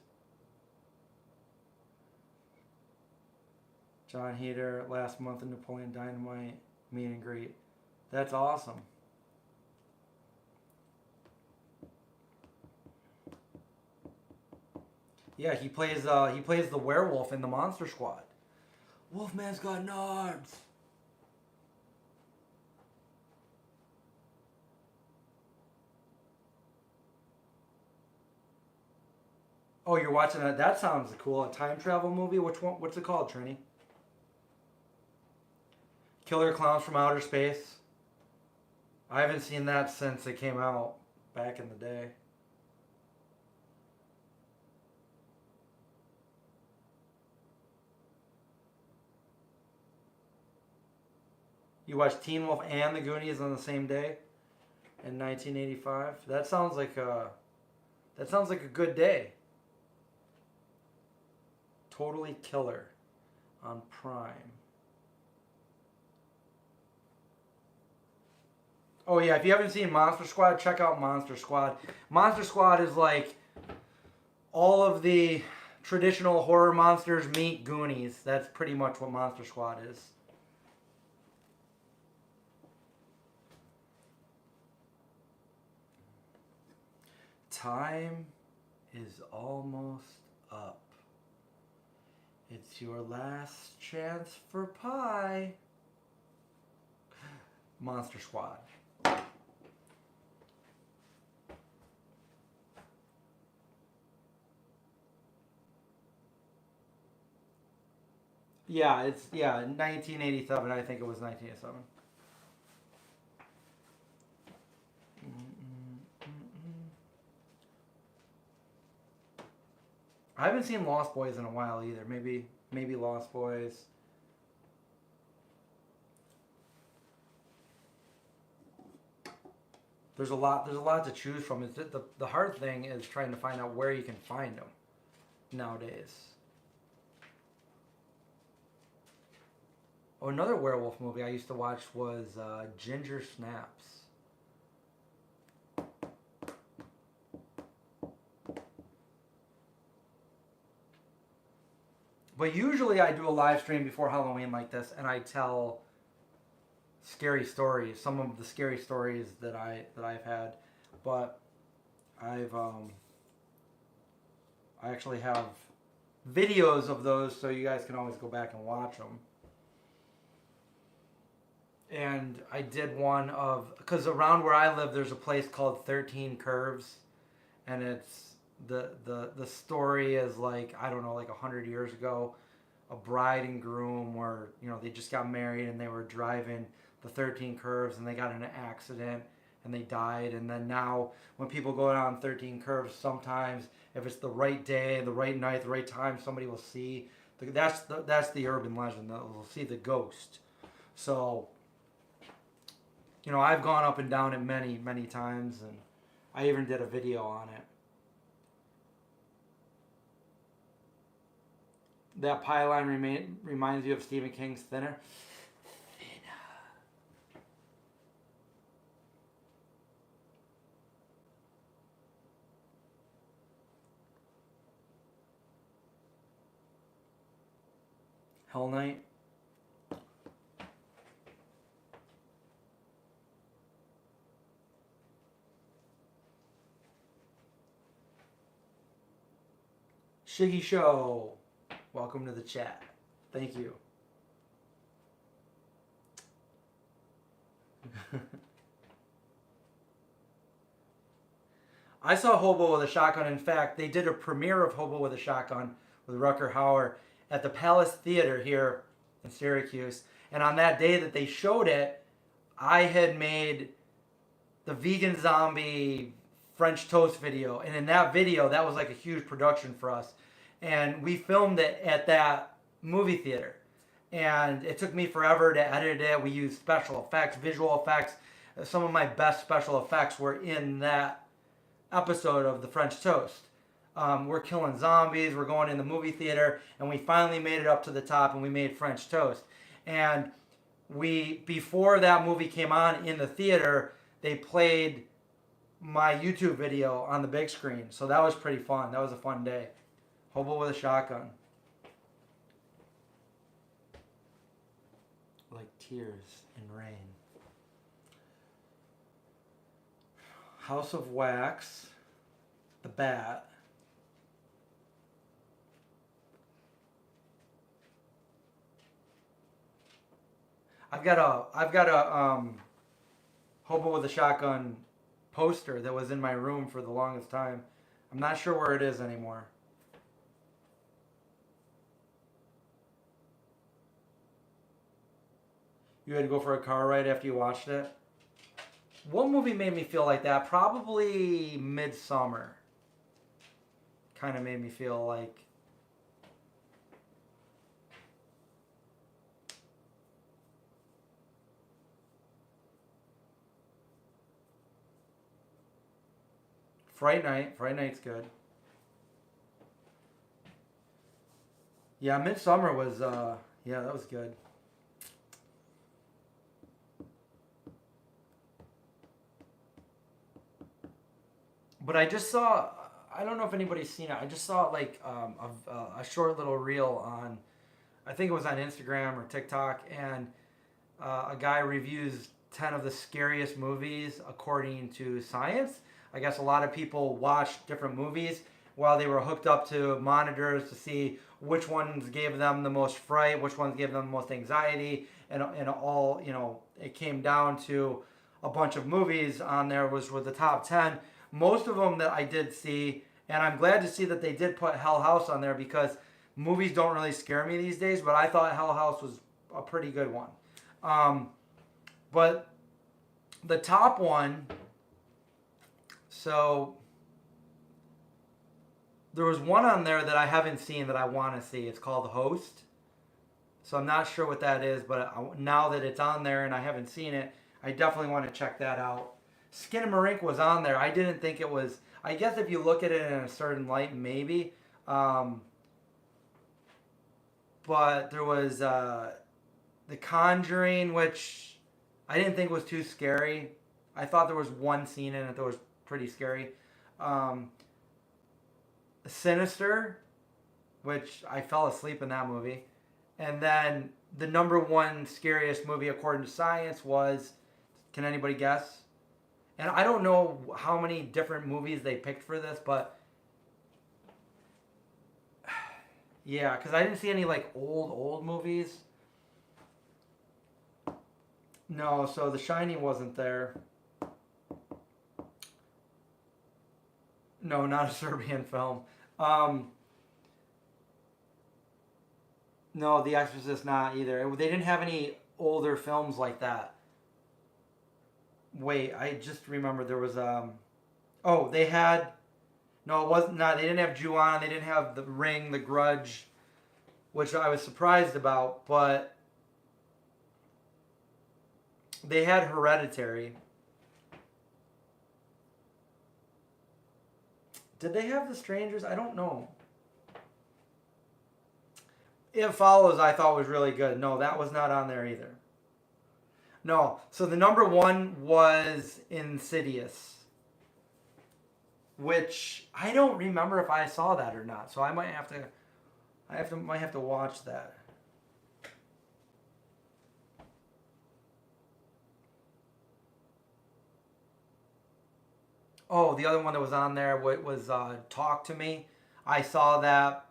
John Heder last month in Napoleon Dynamite meet and greet. That's awesome. Yeah, he plays the werewolf in the Monster Squad. Wolfman's got nards. Oh, you're watching that? That sounds cool. A time travel movie? Which one? What's it called, Trini? Killer Clowns from Outer Space. I haven't seen that since it came out back in the day. You watched Teen Wolf and The Goonies on the same day in 1985. That sounds like a good day. Totally Killer on Prime. Oh yeah, if you haven't seen Monster Squad, check out Monster Squad. Monster Squad is like all of the traditional horror monsters meet Goonies. That's pretty much what Monster Squad is. Time is almost up. It's your last chance for pie. Monster Squad. Yeah, it's 1987. I think it was 1987. I haven't seen Lost Boys in a while either. Maybe Lost Boys. There's a lot to choose from. It's the hard thing is trying to find out where you can find them nowadays. Oh, another werewolf movie I used to watch was Ginger Snaps. But usually I do a live stream before Halloween like this, and I tell scary stories. Some of the scary stories that I've had, but I actually have videos of those, so you guys can always go back and watch them. And I did one of, because around where I live, there's a place called 13 Curves, and it's the story is like, I don't know, like 100 years ago, a bride and groom were, they just got married and they were driving the 13 Curves and they got in an accident and they died. And then now when people go down 13 Curves, sometimes if it's the right day, the right night, the right time, somebody will see. That's the urban legend, that they'll see the ghost. So, I've gone up and down it many, many times, and I even did a video on it. That pie line reminds you of Stephen King's Thinner. Hell Night. Shiggy Show. Welcome to the chat. Thank you. I saw Hobo with a Shotgun. In fact, they did a premiere of Hobo with a Shotgun with Rucker Hauer at the Palace Theater here in Syracuse. And on that day that they showed it, I had made the vegan zombie French toast video. And in that video, that was like a huge production for us. And we filmed it at that movie theater. And it took me forever to edit it. We used special effects, visual effects. Some of my best special effects were in that episode of the French Toast. We're killing zombies, we're going in the movie theater, and we finally made it up to the top and we made French Toast. And before that movie came on in the theater, they played my YouTube video on the big screen. So that was pretty fun. That was a fun day. Hobo with a Shotgun. Like tears in rain. House of Wax. The Bat. I've got a Hobo with a Shotgun poster that was in my room for the longest time. I'm not sure where it is anymore. You had to go for a car ride after you watched it? What movie made me feel like that? Probably Midsummer. Kind of made me feel like... Fright Night. Fright Night's good. Yeah, Midsummer was, yeah, that was good. But I just saw, I don't know if anybody's seen it. I just saw like a short little reel on, I think it was on Instagram or TikTok, and a guy reviews 10 of the scariest movies according to science. I guess a lot of people watched different movies while they were hooked up to monitors to see which ones gave them the most fright, which ones gave them the most anxiety, and all, you know, it came down to a bunch of movies on there were the top 10. Most of them that I did see, and I'm glad to see that they did put Hell House on there because movies don't really scare me these days, but I thought Hell House was a pretty good one. But the top one, so there was one on there that I haven't seen that I want to see. It's called Host. So I'm not sure what that is, but now that it's on there and I haven't seen it, I definitely want to check that out. Skinamarink was on there. I didn't think it was... I guess if you look at it in a certain light, maybe. But there was The Conjuring, which I didn't think was too scary. I thought there was one scene in it that was pretty scary. Sinister, which I fell asleep in that movie. And then the number one scariest movie according to science was... Can anybody guess? And I don't know how many different movies they picked for this, but yeah, because I didn't see any like old movies. No, so The Shining wasn't there. No, not a Serbian film. No, The Exorcist not either. They didn't have any older films like that. Wait, I just remembered there was oh, they had... No, it wasn't... No, they didn't have Ju-on. They didn't have The Ring, The Grudge, which I was surprised about, but they had Hereditary. Did they have The Strangers? I don't know. It Follows I thought was really good. No, that was not on there either. No, so the number one was Insidious, which I don't remember if I saw that or not. So I might have to watch that. Oh, the other one that was on there was Talk to Me. I saw that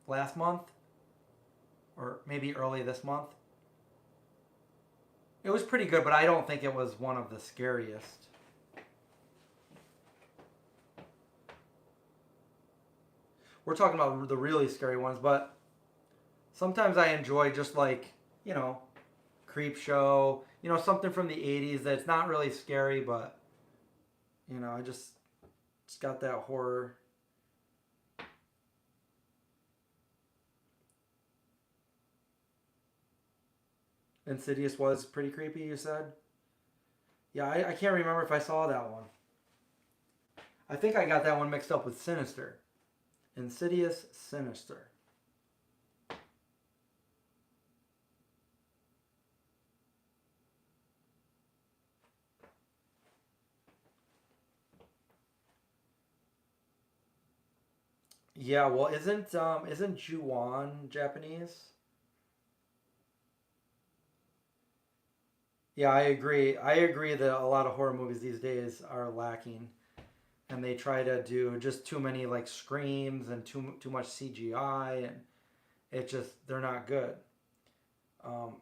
last month, or maybe early this month. It was pretty good, but I don't think it was one of the scariest. We're talking about the really scary ones, but sometimes I enjoy just like, you know, Creep Show, you know, something from the 80s that's not really scary, but, you know, I just got that horror. Insidious was pretty creepy, you said? Yeah, I can't remember if I saw that one. I think I got that one mixed up with Sinister. Insidious, Sinister. Yeah, well, isn't Ju-on Japanese? Yeah, I agree. I agree that a lot of horror movies these days are lacking, and they try to do just too many like screams and too much CGI, and they're not good. Um,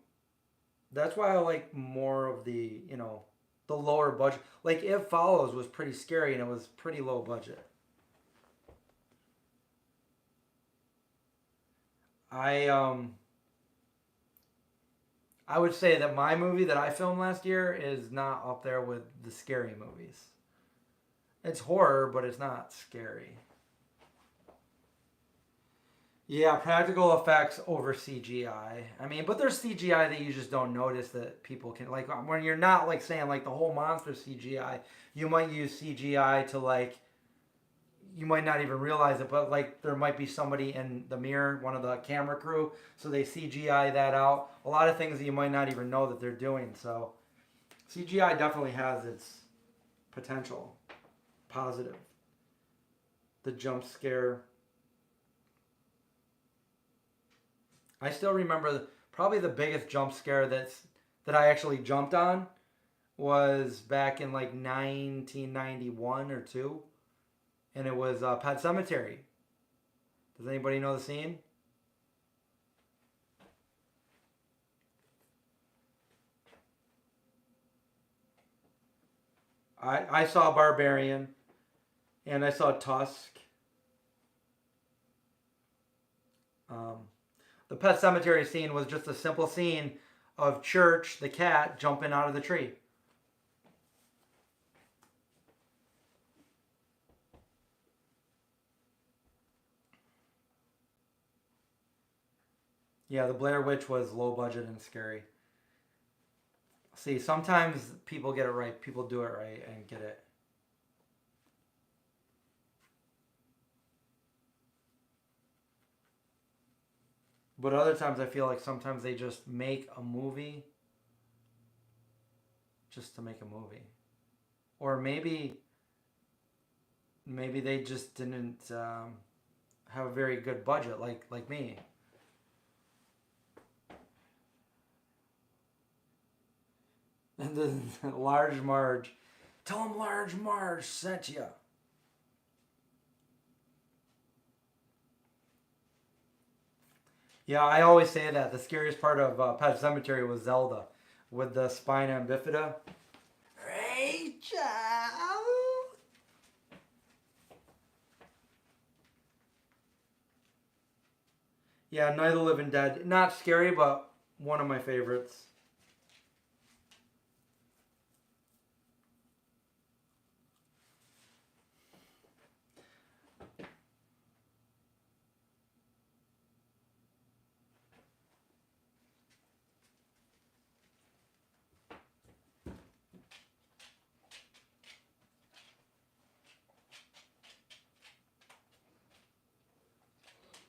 that's why I like more of the, you know, the lower budget. Like It Follows was pretty scary and it was pretty low budget. I I would say that my movie that I filmed last year is not up there with the scary movies. It's horror, but it's not scary. Yeah, practical effects over CGI. I mean, but there's CGI that you just don't notice that people can, like, when you're not like saying like the whole monster CGI, you might use CGI to like, you might not even realize it, but like there might be somebody in the mirror, one of the camera crew, so they CGI that out. A lot of things that you might not even know that they're doing. So CGI definitely has its potential, positive. The jump scare. I still remember probably the biggest jump scare that I actually jumped on was back in like 1991 or 2, and it was Pet Cemetery. Does anybody know the scene? I saw Barbarian, and I saw Tusk. The Pet Cemetery scene was just a simple scene of Church, the cat, jumping out of the tree. Yeah, the Blair Witch was low budget and scary. See, sometimes people get it right, people do it right and get it. But other times I feel like sometimes they just make a movie just to make a movie. Or maybe they just didn't have a very good budget like me. And then Large Marge. Tell him Large Marge sent you. Yeah, I always say that. The scariest part of Pet Cemetery was Zelda with the spina bifida. Rachel! Yeah, Night of the Living Dead. Not scary, but one of my favorites.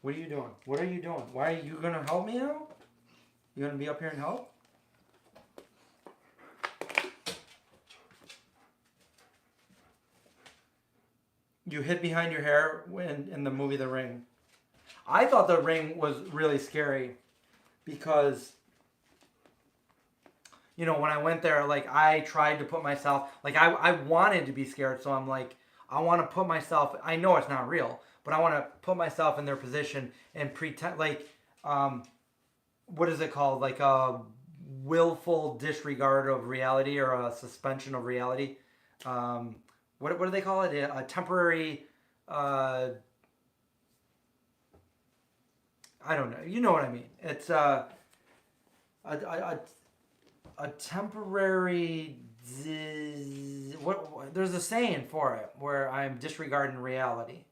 What are you doing? What are you doing? Why are you going to help me now? You going to be up here and help? You hid behind your hair in the movie The Ring. I thought The Ring was really scary because, you know, when I went there, like, I tried to put myself, like, I wanted to be scared, so I'm like, I want to put myself, I know it's not real, but I want to put myself in their position and pretend, like, what is it called? Like a willful disregard of reality or a suspension of reality. What do they call it? A temporary, I don't know. You know what I mean. It's a temporary, what, there's a saying for it where I'm disregarding reality.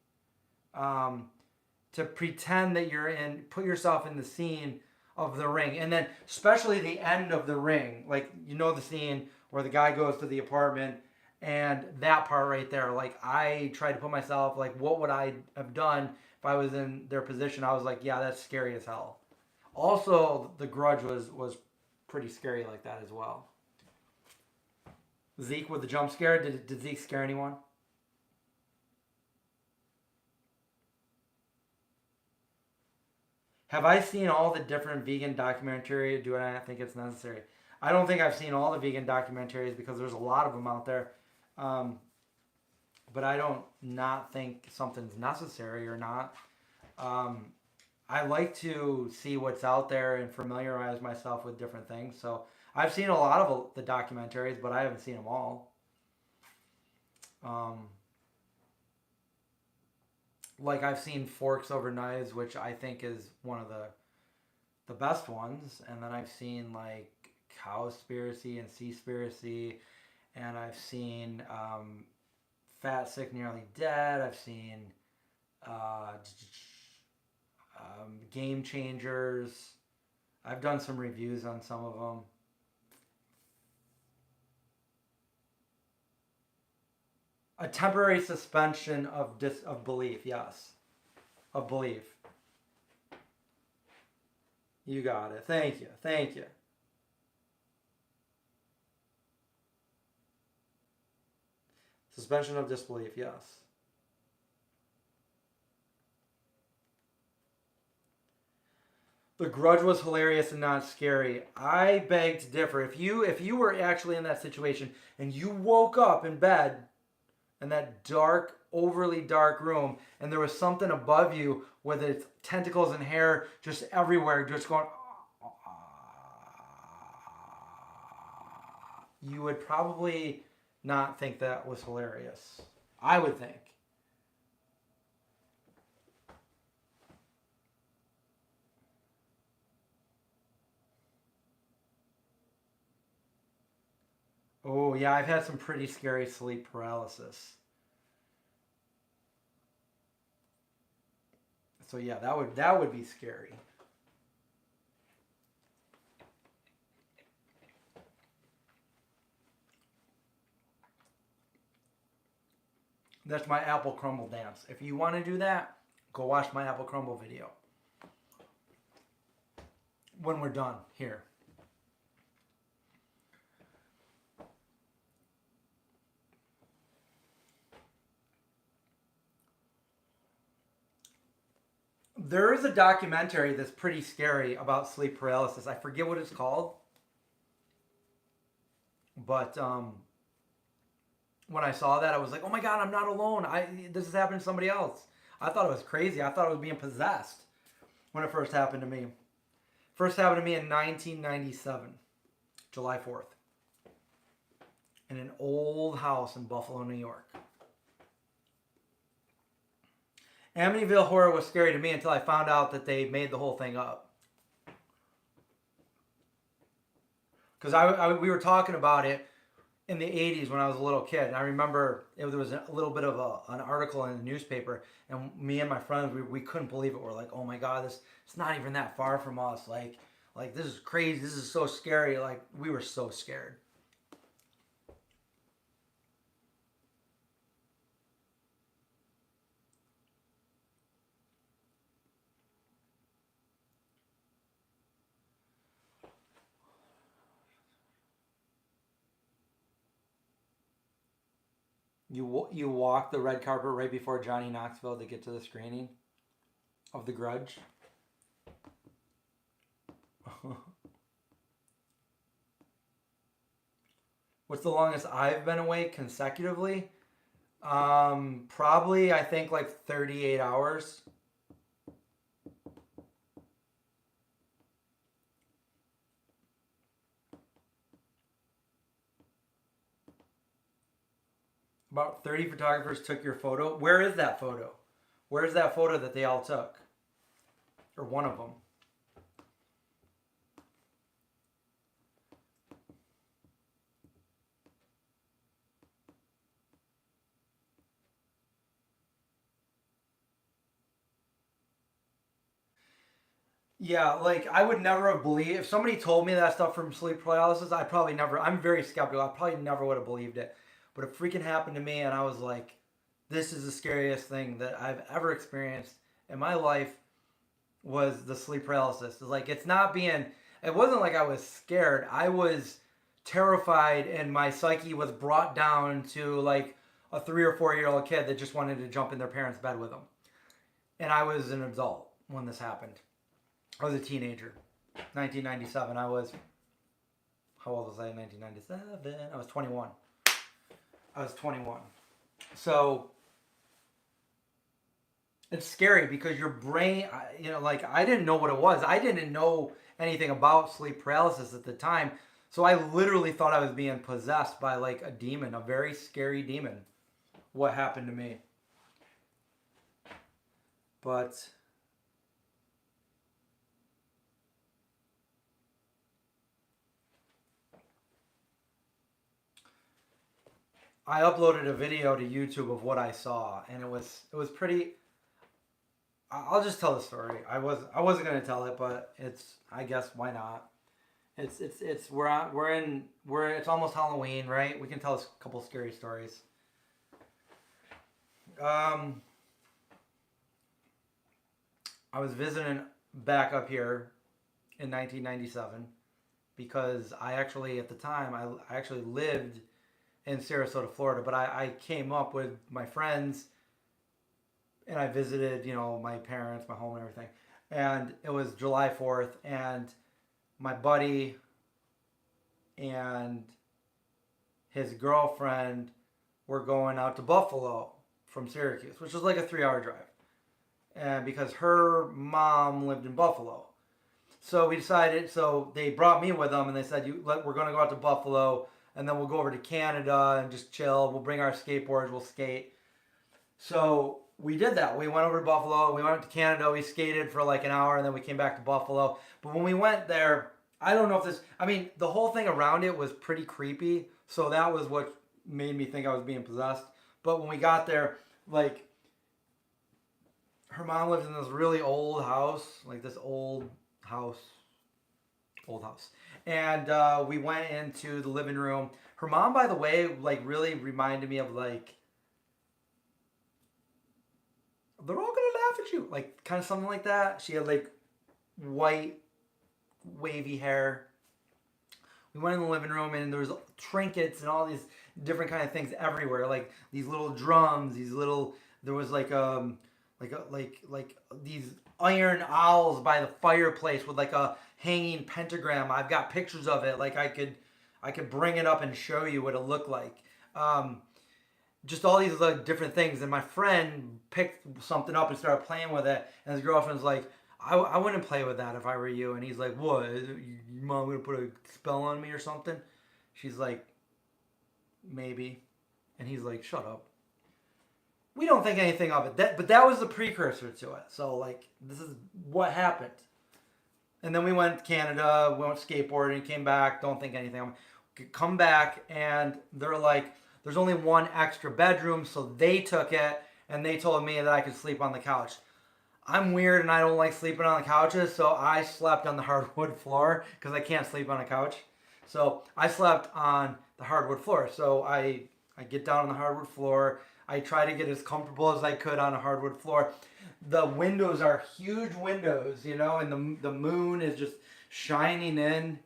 To pretend that you're in, put yourself in the scene of The Ring, and then especially the end of The Ring, like, you know, the scene where the guy goes to the apartment, and that part right there, like, I tried to put myself, like, what would I have done if I was in their position? I was like, yeah, that's scary as hell. Also, The Grudge was pretty scary like that as well. Zeke with the jump scare, did Zeke scare anyone? Have I seen all the different vegan documentaries? Do I think it's necessary? I don't think I've seen all the vegan documentaries because there's a lot of them out there. Um, but I don't not think something's necessary or not. Um, I like to see what's out there and familiarize myself with different things. So I've seen a lot of the documentaries, but I haven't seen them all. Um, like I've seen Forks Over Knives, which I think is one of the best ones, and then I've seen like Cowspiracy and Seaspiracy, and I've seen Fat, Sick, Nearly Dead. I've seen Game Changers. I've done some reviews on some of them. A temporary suspension of belief, yes. Of belief. You got it. Thank you. Thank you. Suspension of disbelief, yes. The Grudge was hilarious and not scary. I beg to differ. If you were actually in that situation and you woke up in bed in that dark, overly dark room, and there was something above you with its tentacles and hair just everywhere, just going, you would probably not think that was hilarious. I would think. Oh yeah, I've had some pretty scary sleep paralysis. So yeah, that would be scary. That's my apple crumble dance. If you want to do that, go watch my apple crumble video. When we're done here. There is a documentary that's pretty scary about sleep paralysis. I forget what it's called. But when I saw that, I was like, oh my God, I'm not alone. This is happening to somebody else. I thought it was crazy. I thought I was being possessed when it first happened to me. First happened to me in 1997, July 4th. In an old house in Buffalo, New York. Amityville Horror was scary to me until I found out that they made the whole thing up. Because we were talking about it in the 80s when I was a little kid. And I remember there was a little bit of an article in the newspaper, and me and my friends, we couldn't believe it. We're like, oh my God, it's not even that far from us. Like this is crazy. This is so scary. Like, we were so scared. You walk the red carpet right before Johnny Knoxville to get to the screening of The Grudge. What's the longest I've been awake consecutively? Probably, I think, like 38 hours. About 30 photographers took your photo. Where is that photo? Where's that photo that they all took? Or one of them? Yeah, like, I would never have believed, if somebody told me that stuff from sleep paralysis, I probably never, I'm very skeptical, I probably never would have believed it. But it freaking happened to me, and I was like, this is the scariest thing that I've ever experienced in my life, was the sleep paralysis. It's like, it wasn't like I was scared. I was terrified, and my psyche was brought down to like a 3 or 4 year old kid that just wanted to jump in their parents' bed with them. And I was an adult when this happened. I was a teenager. 1997. How old was I in 1997? I was 21. So it's scary because your brain, like, I didn't know what it was. I didn't know anything about sleep paralysis at the time. So I literally thought I was being possessed by like a demon, a very scary demon. What happened to me? But I uploaded a video to YouTube of what I saw, and it was pretty. I'll just tell the story. I wasn't gonna tell it, but I guess why not? It's almost Halloween, right? We can tell us a couple scary stories. I was visiting back up here in 1997 because I actually at the time I actually lived in Sarasota, Florida, but I came up with my friends and I visited, my parents, my home and everything. And it was July 4th and my buddy and his girlfriend were going out to Buffalo from Syracuse, which was like a 3-hour drive. And because her mom lived in Buffalo. So we decided, so they brought me with them and they said, we're going to go out to Buffalo and then we'll go over to Canada and just chill. We'll bring our skateboards, we'll skate. So we did that. We went over to Buffalo, we went to Canada, we skated for like an hour and then we came back to Buffalo. But when we went there, I don't know if the whole thing around it was pretty creepy. So that was what made me think I was being possessed. But when we got there, like, her mom lived in this really old house, like this old house. And we went into the living room. Her mom, by the way, like really reminded me of like, they're all gonna laugh at you, like kind of something like that. She had like white, wavy hair. We went in the living room and there was trinkets and all these different kind of things everywhere, like these little drums, there was like these iron owls by the fireplace with like a hanging pentagram. I've got pictures of it. Like I could bring it up and show you what it looked like. Just all these like different things. And my friend picked something up and started playing with it. And his girlfriend's like, I wouldn't play with that if I were you. And he's like, what? Your mom gonna put a spell on me or something? She's like, maybe. And he's like, shut up. We don't think anything of it. But that was the precursor to it. So like, this is what happened. And then we went to Canada, we went skateboarding, came back, don't think anything. Come back and they're like, there's only one extra bedroom, so they took it and they told me that I could sleep on the couch. I'm weird and I don't like sleeping on the couches, so I slept on the hardwood floor because I can't sleep on a couch. So I slept on the hardwood floor. So I get down on the hardwood floor. I try to get as comfortable as I could on a hardwood floor. The windows are huge windows, and the moon is just shining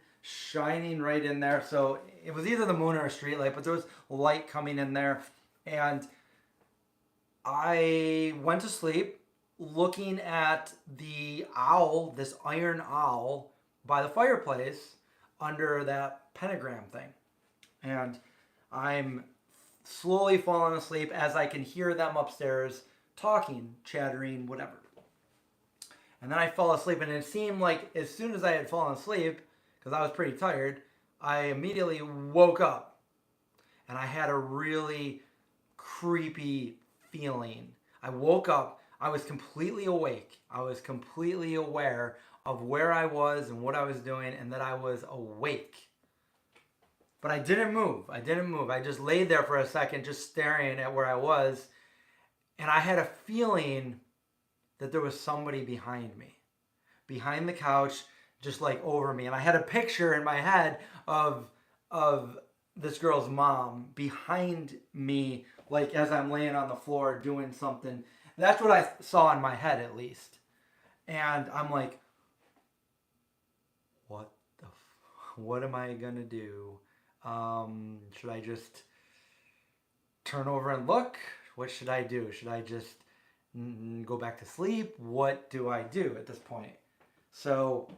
right in there. So it was either the moon or a street light, but there was light coming in there. And I went to sleep looking at the owl, this iron owl, by the fireplace under that pentagram thing. And I'm slowly falling asleep as I can hear them upstairs talking, chattering, whatever. And then I fall asleep, and it seemed like as soon as I had fallen asleep, because I was pretty tired, I immediately woke up. And I had a really creepy feeling. I woke up, I was completely awake. I was completely aware of where I was and what I was doing, and that I was awake. But I didn't move. I just laid there for a second, just staring at where I was. And I had a feeling that there was somebody behind me. Behind the couch, just like over me. And I had a picture in my head of this girl's mom behind me, like as I'm laying on the floor doing something. That's what I saw in my head, at least. And I'm like, what am I gonna do? Should I just turn over and look? What should I do? Should I just go back to sleep? What do I do at this point? So,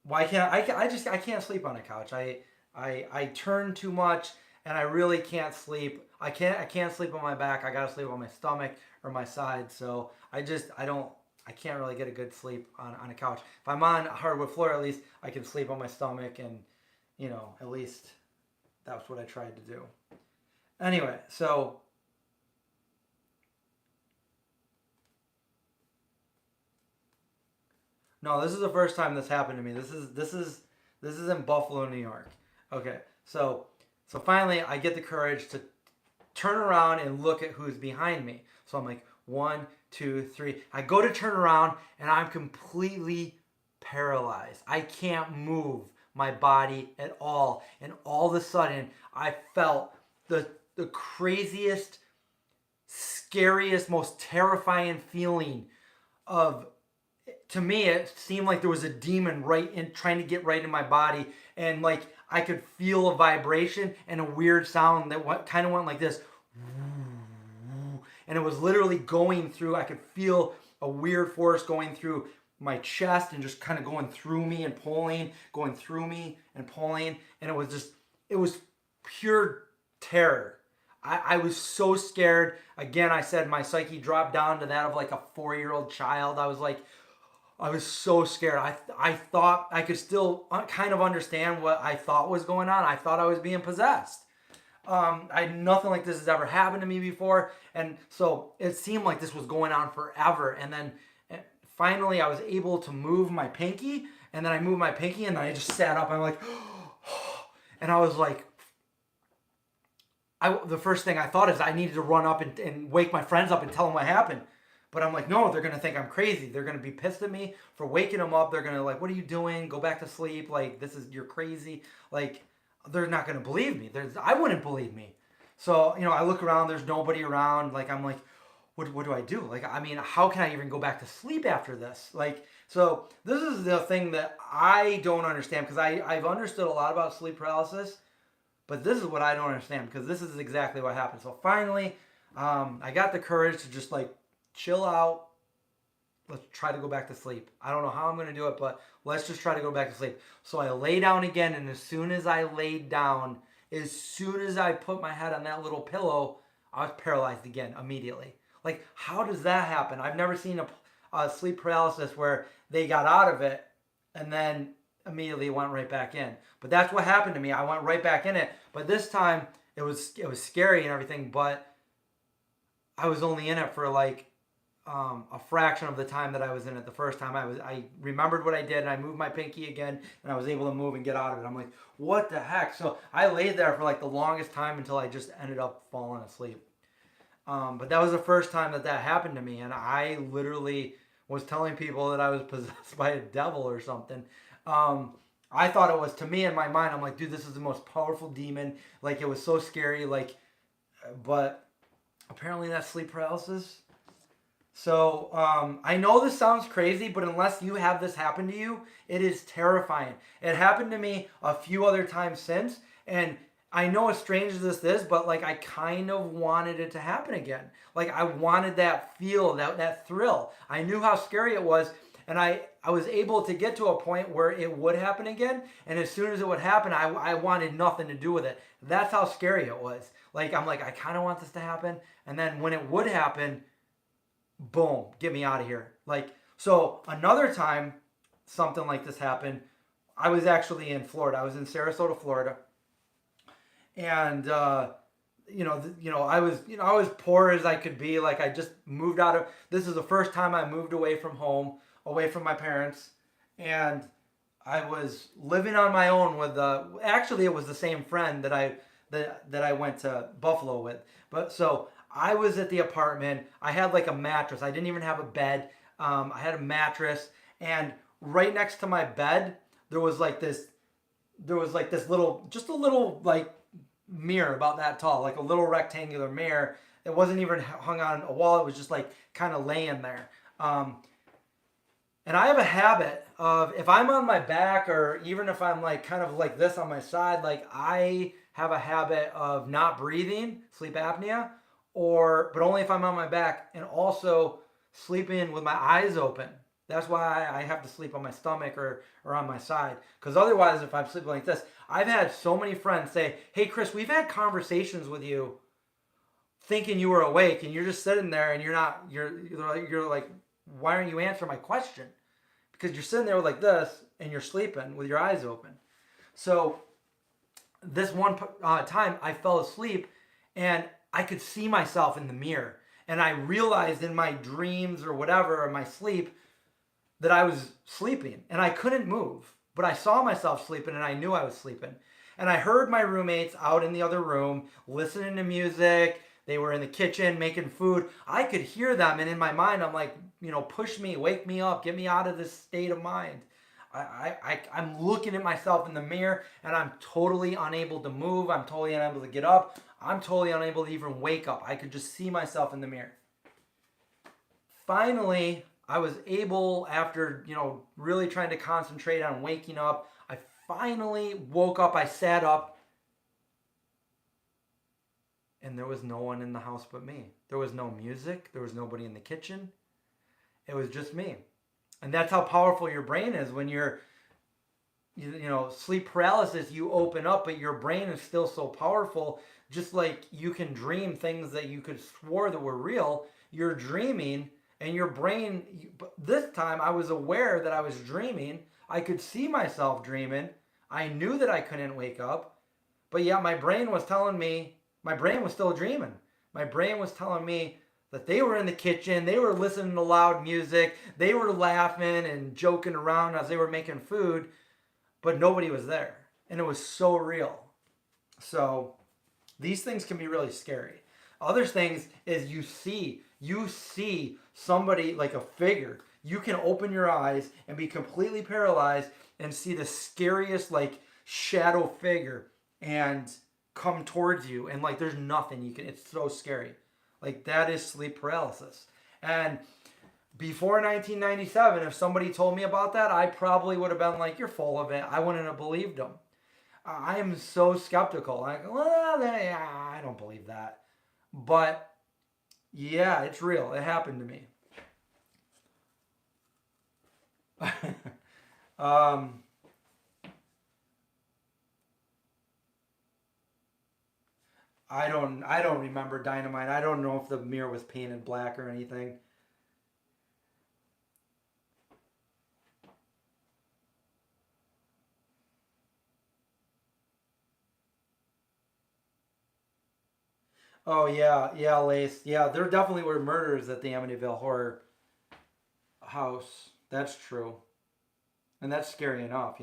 why can't I can't sleep on a couch. I turn too much and I really can't sleep. I can't sleep on my back. I gotta sleep on my stomach or my side. So I can't really get a good sleep on a couch. If I'm on a hardwood floor, at least I can sleep on my stomach, and at least that's what I tried to do. Anyway, so no, this is the first time this happened to me. This is This is in Buffalo, New York. Okay, so finally I get the courage to turn around and look at who's behind me. So I'm like, 1, 2, 3. I go to turn around and I'm completely paralyzed. I can't move my body at all. And all of a sudden, I felt the craziest, scariest, most terrifying feeling of, to me, it seemed like there was a demon right in, trying to get right in my body. And like, I could feel a vibration and a weird sound that kind of went like this. And it was literally going through, I could feel a weird force going through my chest and just kind of going through me and pulling, going through me and pulling. And it was pure terror. I was so scared. Again, I said my psyche dropped down to that of like a 4-year-old child. I was so scared. I thought I could still kind of understand what I thought was going on. I thought I was being possessed. Nothing like this has ever happened to me before. And so it seemed like this was going on forever. And then finally I was able to move my pinky. And then I moved my pinky and then I just sat up. I'm like, and I was like, the first thing I thought is I needed to run up and wake my friends up and tell them what happened. But I'm like, no, they're going to think I'm crazy. They're going to be pissed at me for waking them up. They're going to like, what are you doing? Go back to sleep. Like, you're crazy. Like, they're not going to believe me. I wouldn't believe me. So, I look around, there's nobody around. Like, I'm like, what do I do? Like, I mean, how can I even go back to sleep after this? Like, so this is the thing that I don't understand, because I've understood a lot about sleep paralysis, but this is what I don't understand, because this is exactly what happened. So finally, I got the courage to just like chill out. Let's try to go back to sleep. I don't know how I'm going to do it, but let's just try to go back to sleep. So I lay down again, and as soon as I laid down, as soon as I put my head on that little pillow, I was paralyzed again immediately. Like, how does that happen? I've never seen a sleep paralysis where they got out of it and then immediately went right back in. But that's what happened to me. I went right back in it. But this time, it was scary and everything, but I was only in it for like a fraction of the time that I was in it the first time. I remembered what I did, and I moved my pinky again, and I was able to move and get out of it. I'm like, what the heck? So I laid there for like the longest time until I just ended up falling asleep. But that was the first time that happened to me, and I literally was telling people that I was possessed by a devil or something. I thought it was, to me in my mind, I'm like, dude, this is the most powerful demon. Like, it was so scary. Like, but apparently that's sleep paralysis. So I know this sounds crazy, but unless you have this happen to you, it is terrifying. It happened to me a few other times since, and I know as strange as this is, but like I kind of wanted it to happen again. Like I wanted that feel, that thrill. I knew how scary it was, and I was able to get to a point where it would happen again, and as soon as it would happen, I wanted nothing to do with it. That's how scary it was. Like, I'm like, I kind of want this to happen, and then when it would happen, boom, get me out of here. Like, so another time something like this happened, I was actually in Florida. I was in Sarasota, Florida. And, I was poor as I could be. Like, I just moved this is the first time I moved away from home, away from my parents. And I was living on my own with, actually it was the same friend that I went to Buffalo with. But so I was at the apartment. I had like a mattress. I didn't even have a bed. I had a mattress, and right next to my bed, there was like this little, just a little like mirror about that tall, like a little rectangular mirror. It wasn't even hung on a wall. It was just like kind of laying there. And I have a habit of, if I'm on my back, or even if I'm like kind of like this on my side, like I have a habit of not breathing, sleep apnea, but only if I'm on my back, and also sleeping with my eyes open. That's why I have to sleep on my stomach or on my side. Because otherwise, if I'm sleeping like this, I've had so many friends say, hey, Chris, we've had conversations with you thinking you were awake, and you're just sitting there and you're like, why aren't you answering my question? Because you're sitting there like this and you're sleeping with your eyes open. So this one time I fell asleep, and I could see myself in the mirror, and I realized in my dreams or whatever, or my sleep, that I was sleeping, and I couldn't move. But I saw myself sleeping and I knew I was sleeping. And I heard my roommates out in the other room listening to music. They were in the kitchen making food. I could hear them, and in my mind, I'm like, push me, wake me up, get me out of this state of mind. I'm looking at myself in the mirror, and I'm totally unable to move. I'm totally unable to get up. I'm totally unable to even wake up. I could just see myself in the mirror. Finally, I was able, after, really trying to concentrate on waking up, I finally woke up. I sat up, and there was no one in the house but me. There was no music. There was nobody in the kitchen. It was just me. And that's how powerful your brain is when you're, sleep paralysis, you open up, but your brain is still so powerful. Just like you can dream things that you could swore that were real, you're dreaming, and your brain, this time I was aware that I was dreaming. I could see myself dreaming. I knew that I couldn't wake up. But yeah, my brain was telling me, my brain was still dreaming. My brain was telling me that they were in the kitchen, they were listening to loud music, they were laughing and joking around as they were making food, but nobody was there. And it was so real. So these things can be really scary. Other things is you see somebody, like a figure. You can open your eyes and be completely paralyzed and see the scariest, like, shadow figure and come towards you, and like there's nothing you can, it's so scary. Like, that is sleep paralysis. And before 1997, if somebody told me about that, I probably would have been like, you're full of it. I wouldn't have believed them. I am so skeptical. Like, well, I don't believe that. But yeah, it's real. It happened to me. I don't remember Dynamite. I don't know if the mirror was painted black or anything. Oh yeah, Lace. Yeah, there definitely were murders at the Amityville Horror House. That's true. And that's scary enough.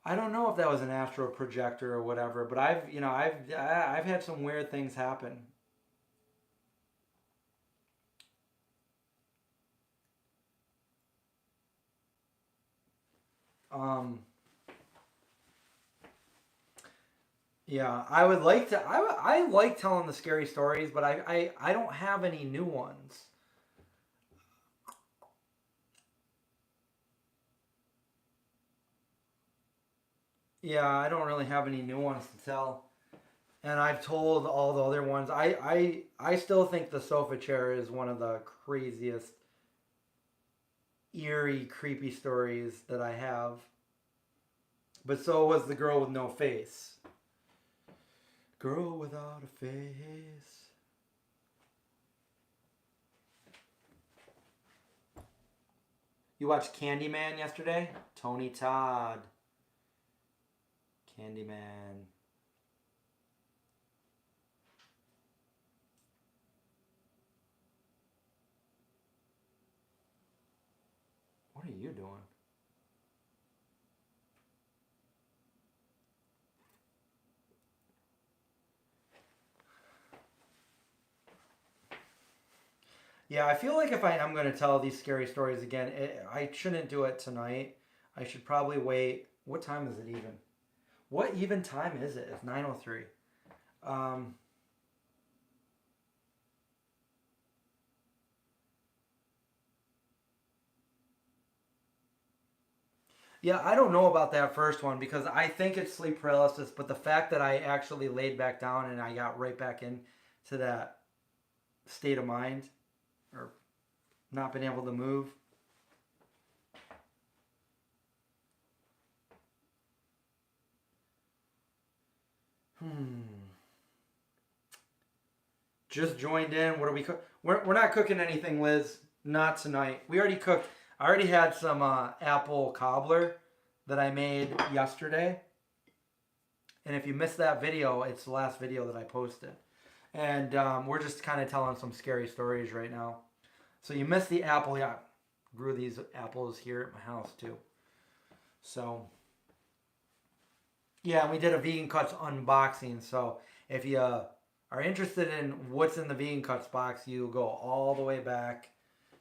I don't know if that was an astral projector or whatever, but I've had some weird things happen. Um, yeah, I would like to. I like telling the scary stories, but I don't have any new ones. Yeah, I don't really have any new ones to tell. And I've told all the other ones. I still think the sofa chair is one of the craziest, eerie, creepy stories that I have. But so was the girl with no face. Girl without a face. You watched Candyman yesterday? Tony Todd. Candyman. What are you doing? Yeah, I feel like if I'm going to tell these scary stories again, I shouldn't do it tonight. I should probably wait. What time is it even? What even time is it? It's 9:03. Um, yeah, I don't know about that first one because I think it's sleep paralysis, but the fact that I actually laid back down and I got right back into that state of mind or not being able to move. Hmm. Just joined in. What are we cook? We're not cooking anything, Liz. Not tonight. We already cooked. I already had some apple cobbler that I made yesterday. And if you missed that video, it's the last video that I posted. And we're just kind of telling some scary stories right now. So you missed the apple. Yeah, I grew these apples here at my house too. So yeah, we did a VeganCuts unboxing. So if you are interested in what's in the VeganCuts box, you go all the way back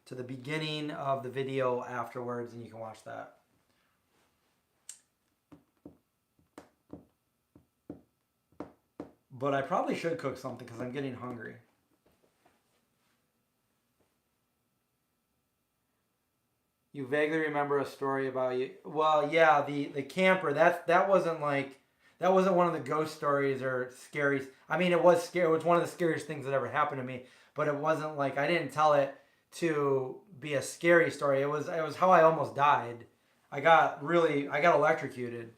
to the beginning of the video afterwards, and you can watch that. But I probably should cook something because I'm getting hungry. You vaguely remember a story about you. Well, yeah, the camper. That wasn't one of the ghost stories or scary. I mean, it was scary. It was one of the scariest things that ever happened to me. But it wasn't like I didn't tell it to be a scary story. It was how I almost died. I got electrocuted.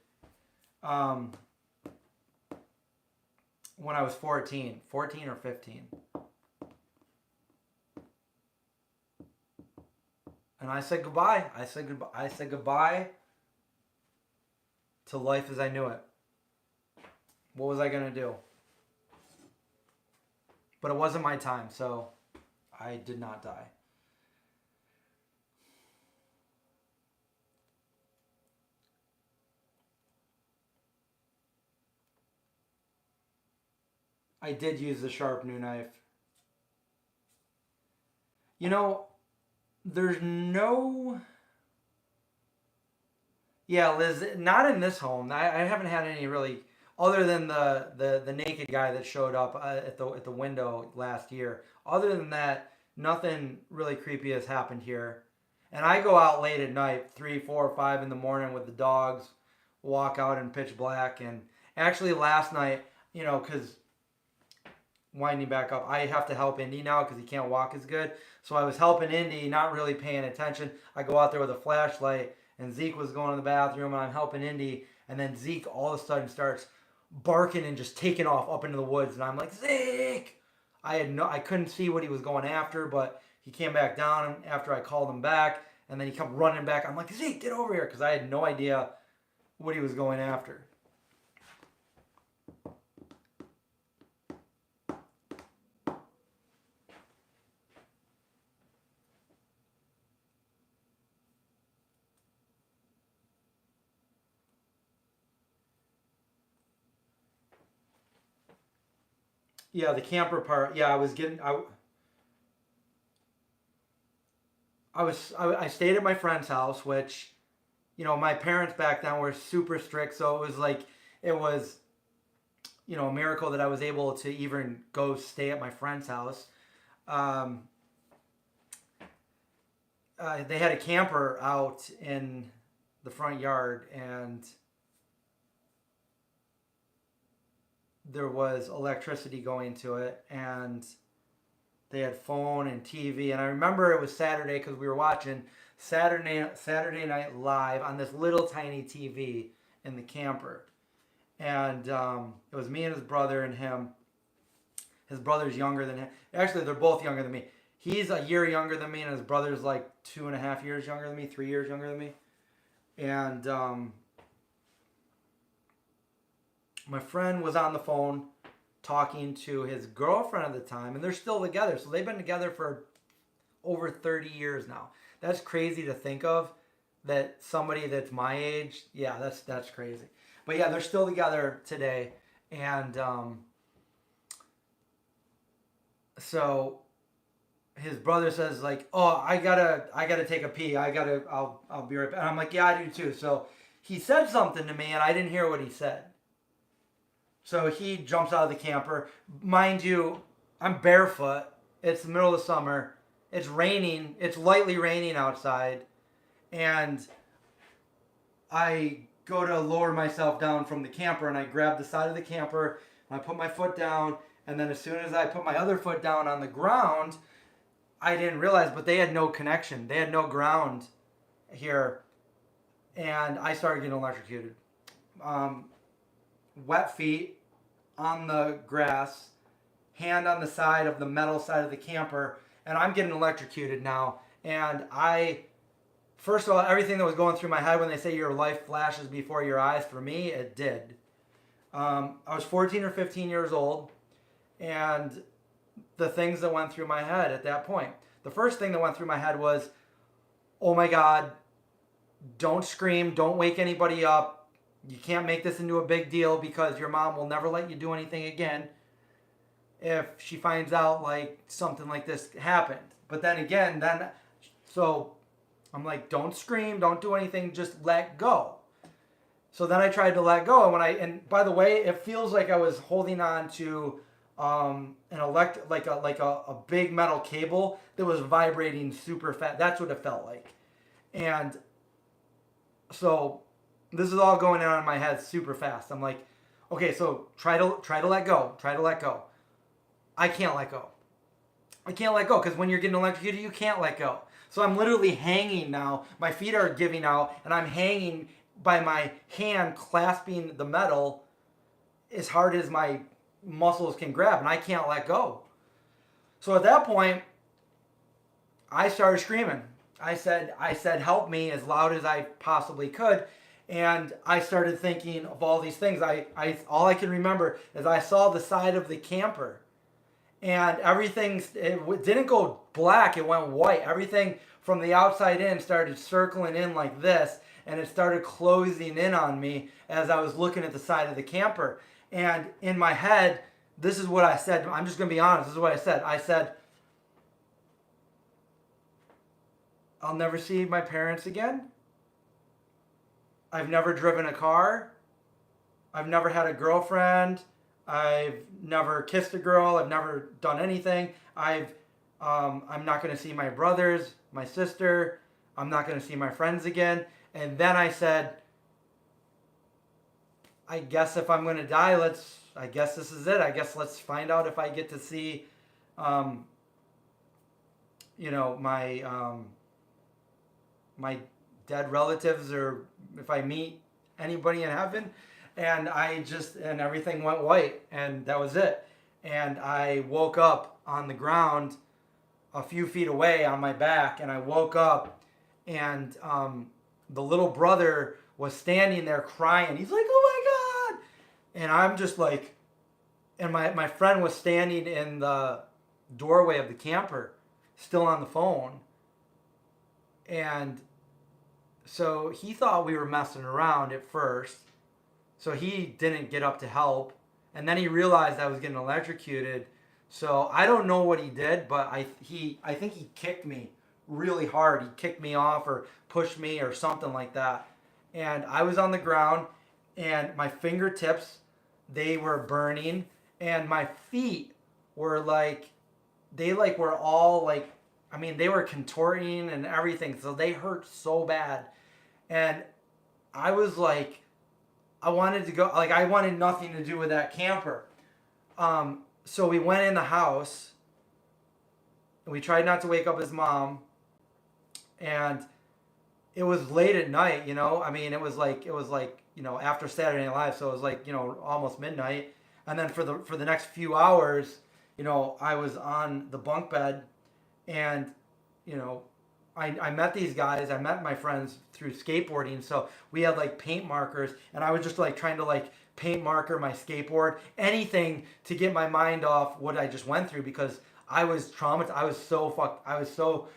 When I was 14 or 15. And I said goodbye. I said goodbye to life as I knew it. What was I going to do? But it wasn't my time, so I did not die. I did use the sharp new knife. You know, there's no... Yeah, Liz, not in this home. I haven't had any really, other than the naked guy that showed up at the window last year. Other than that, nothing really creepy has happened here. And I go out late at night, 3, 4, 5 in the morning with the dogs, walk out in pitch black. And actually last night, you know, because... winding back up, I have to help Indy now because he can't walk as good. So I was helping Indy, not really paying attention. I go out there with a flashlight, and Zeke was going to the bathroom, and I'm helping Indy, and then Zeke all of a sudden starts barking and just taking off up into the woods, and I'm like, Zeke! I couldn't see what he was going after, but he came back down after I called him back, and then he kept running back. I'm like, Zeke, get over here, because I had no idea what he was going after. Yeah, the camper part. Yeah, I stayed at my friend's house, which, you know, my parents back then were super strict, so it was, you know, a miracle that I was able to even go stay at my friend's house. They had a camper out in the front yard, and there was electricity going to it, and they had phone and TV. And I remember it was Saturday because we were watching Saturday Night Live on this little tiny TV in the camper. And it was me and his brother and him. His brother's younger than him. Actually, they're both younger than me. He's a year younger than me, and his brother's like 2.5 years younger than me, 3 years younger than me. And my friend was on the phone talking to his girlfriend at the time, and they're still together. So they've been together for over 30 years now. That's crazy to think of, that somebody that's my age, yeah, that's crazy. But yeah, they're still together today. And so his brother says like, oh, I gotta take a pee. I'll be right back. And I'm like, yeah, I do too. So he said something to me, and I didn't hear what he said. So he jumps out of the camper. Mind you, I'm barefoot. It's the middle of the summer. It's raining. It's lightly raining outside. And I go to lower myself down from the camper, and I grab the side of the camper, and I put my foot down. And then as soon as I put my other foot down on the ground, I didn't realize, but they had no connection. They had no ground here. And I started getting electrocuted. Wet feet on the grass, hand on the side of the metal side of the camper, and I'm getting electrocuted now. And I first of all, everything that was going through my head when they say your life flashes before your eyes, for me, it did. I was 14 or 15 years old, and the things that went through my head at that point. The first thing that went through my head was, oh my God, don't scream, don't wake anybody up. You can't make this into a big deal because your mom will never let you do anything again if she finds out like something like this happened. But then again, so I'm like, don't scream, don't do anything, just let go. So then I tried to let go, and by the way, it feels like I was holding on to an a big metal cable that was vibrating super fast. That's what it felt like. And so this is all going on in my head super fast. I'm like, okay, so try to let go. Try to let go. I can't let go. I can't let go because when you're getting electrocuted, you can't let go. So I'm literally hanging now. My feet are giving out, and I'm hanging by my hand clasping the metal as hard as my muscles can grab, and I can't let go. So at that point, I started screaming. I said, help me as loud as I possibly could. And I started thinking of all these things. All I can remember is I saw the side of the camper. And it didn't go black, it went white. Everything from the outside in started circling in like this, and it started closing in on me as I was looking at the side of the camper. And in my head, this is what I said. I'm just going to be honest. This is what I said. I said, I'll never see my parents again. I've never driven a car. I've never had a girlfriend. I've never kissed a girl. I've never done anything. I'm not going to see my brothers, my sister. I'm not going to see my friends again. And then I said, I guess if I'm going to die, I guess this is it. I guess let's find out if I get to see, my dead relatives, or if I meet anybody in heaven. And and everything went white, and that was it. And I woke up on the ground a few feet away on my back, and I woke up, and the little brother was standing there crying. He's like, oh my God. And I'm just like, and my friend was standing in the doorway of the camper, still on the phone. And so he thought we were messing around at first. So he didn't get up to help. And then he realized I was getting electrocuted. So I don't know what he did, but I think he kicked me really hard. He kicked me off or pushed me or something like that. And I was on the ground, and my fingertips, they were burning, and my feet were they were all they were contorting and everything. So they hurt so bad. And I was like, I wanted to go, I wanted nothing to do with that camper. So we went in the house, and we tried not to wake up his mom, and it was late at night, it was after Saturday Night Live, so it was almost midnight. And then for the next few hours, I was on the bunk bed, and, I met these guys. I met my friends through skateboarding. So we had paint markers, and I was just trying to paint marker my skateboard, anything to get my mind off what I just went through, because I was traumatized. I was so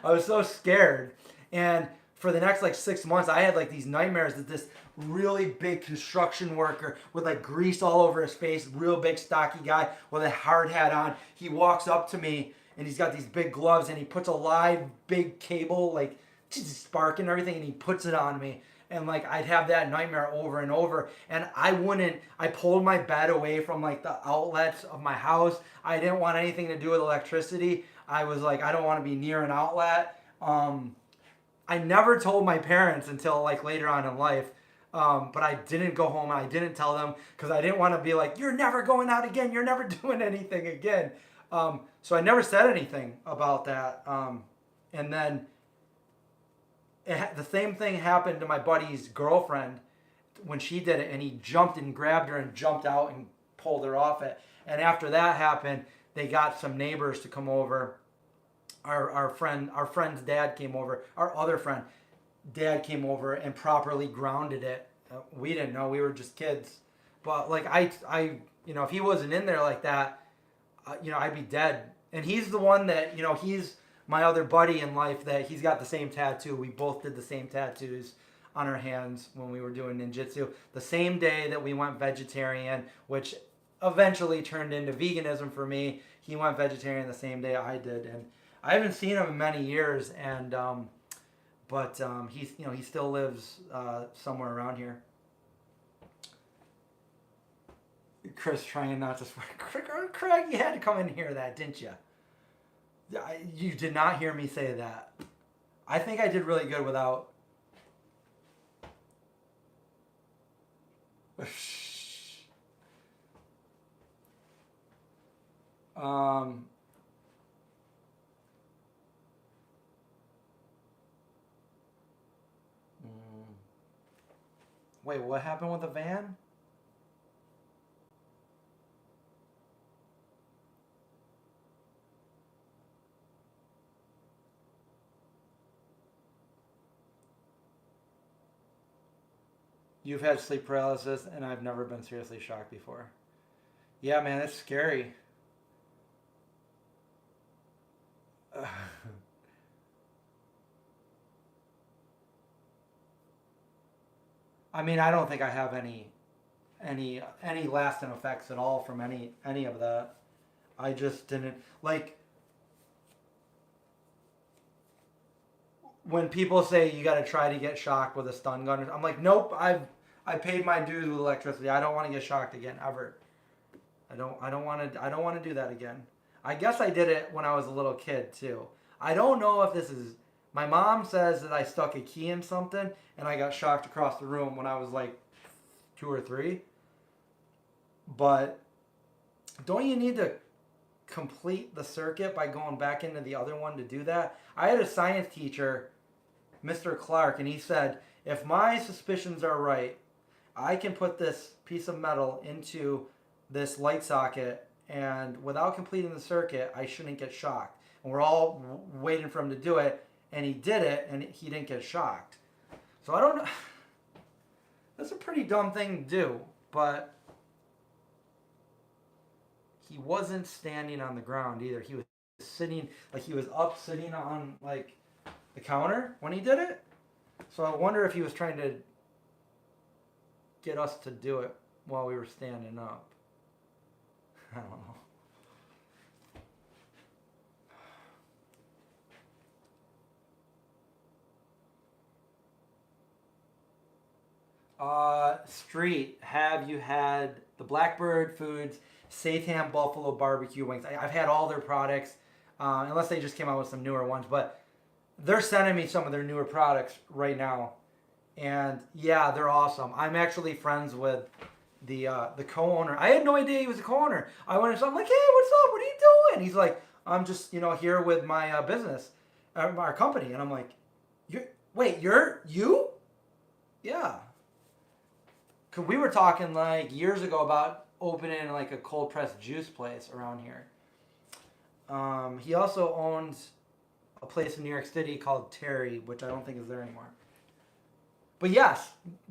I was so scared. And for the next 6 months, I had these nightmares that this really big construction worker with grease all over his face, real big stocky guy with a hard hat on. He walks up to me, and he's got these big gloves, and he puts a live big cable, spark and everything, and he puts it on me. And I'd have that nightmare over and over. And I pulled my bed away from the outlets of my house. I didn't want anything to do with electricity. I was I don't want to be near an outlet. I never told my parents until later on in life. But I didn't go home, and I didn't tell them, because I didn't want to be you're never going out again. You're never doing anything again. So I never said anything about that. And then the same thing happened to my buddy's girlfriend when she did it, and he jumped and grabbed her and jumped out and pulled her off it. And after that happened, they got some neighbors to come over our friend's dad came over. Our other friend, dad came over and properly grounded it. We didn't know, we were just kids. But like I if he wasn't in there like that, I'd be dead. And he's the one that he's my other buddy in life that he's got the same tattoo. We both did the same tattoos on our hands when we were doing ninjutsu. The same day that we went vegetarian, which eventually turned into veganism for me. He went vegetarian the same day I did, and I haven't seen him in many years. And but he's he still lives somewhere around here. Chris trying not to swear. Craig, you had to come in and hear that, didn't you? You did not hear me say that. I think I did really good without. Wait, what happened with the van? You've had sleep paralysis, and I've never been seriously shocked before. Yeah, man, it's scary. I mean, I don't think I have any lasting effects at all from any of that. I just didn't like when people say you got to try to get shocked with a stun gun. I'm like, nope. I paid my dues with electricity. I don't want to get shocked again ever. I don't want to do that again. I guess I did it when I was a little kid too. I don't know if this is. My mom says that I stuck a key in something and I got shocked across the room when I was like 2 or 3. But don't you need to complete the circuit by going back into the other one to do that? I had a science teacher, Mr. Clark, and he said, if my suspicions are right, I can put this piece of metal into this light socket, and without completing the circuit, I shouldn't get shocked. And we're all waiting for him to do it, and he did it, and he didn't get shocked. So I don't know. That's a pretty dumb thing to do, but he wasn't standing on the ground either. He was sitting, like he was up sitting on like the counter when he did it. So I wonder if he was trying to get us to do it while we were standing up. I don't know. Street, have you had the Blackbird Foods Seitan Buffalo Barbecue Wings? I've had all their products, unless they just came out with some newer ones, but they're sending me some of their newer products right now. And yeah, they're awesome. I'm actually friends with the co-owner. I had no idea he was a co-owner. I went and saw him, like, hey, what's up? What are you doing? He's like, I'm just, here with my business, our company. And I'm like, you're you? Yeah. Cause we were talking like years ago about opening like a cold pressed juice place around here. He also owns a place in New York City called Terry, which I don't think is there anymore. But yes,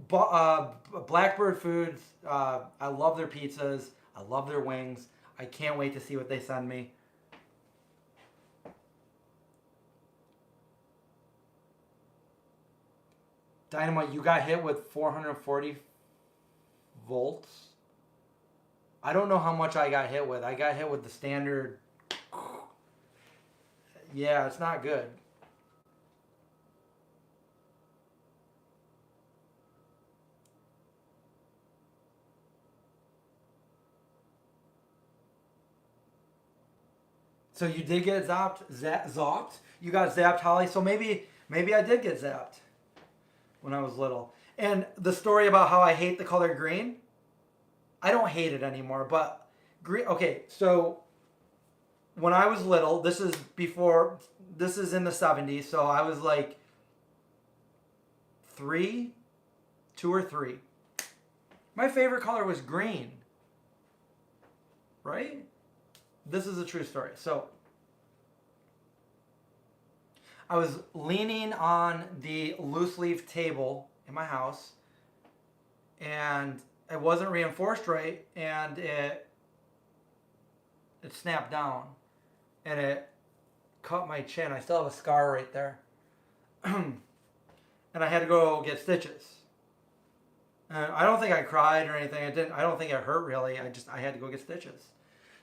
Blackbird Foods. I love their pizzas. I love their wings. I can't wait to see what they send me. Dynamite, you got hit with 440 volts. I don't know how much I got hit with. I got hit with the standard. Yeah, it's not good. So you did get zapped? You got zapped, Holly? So maybe I did get zapped when I was little. And the story about how I hate the color green, I don't hate it anymore, but green, okay, so when I was little, this is in the 70s, so I was like 2 or 3. My favorite color was green, right? This is a true story. So I was leaning on the loose leaf table in my house, and it wasn't reinforced right, and it snapped down, and it cut my chin. I still have a scar right there. And I had to go get stitches. And I don't think I cried or anything. I don't think it hurt really. I had to go get stitches.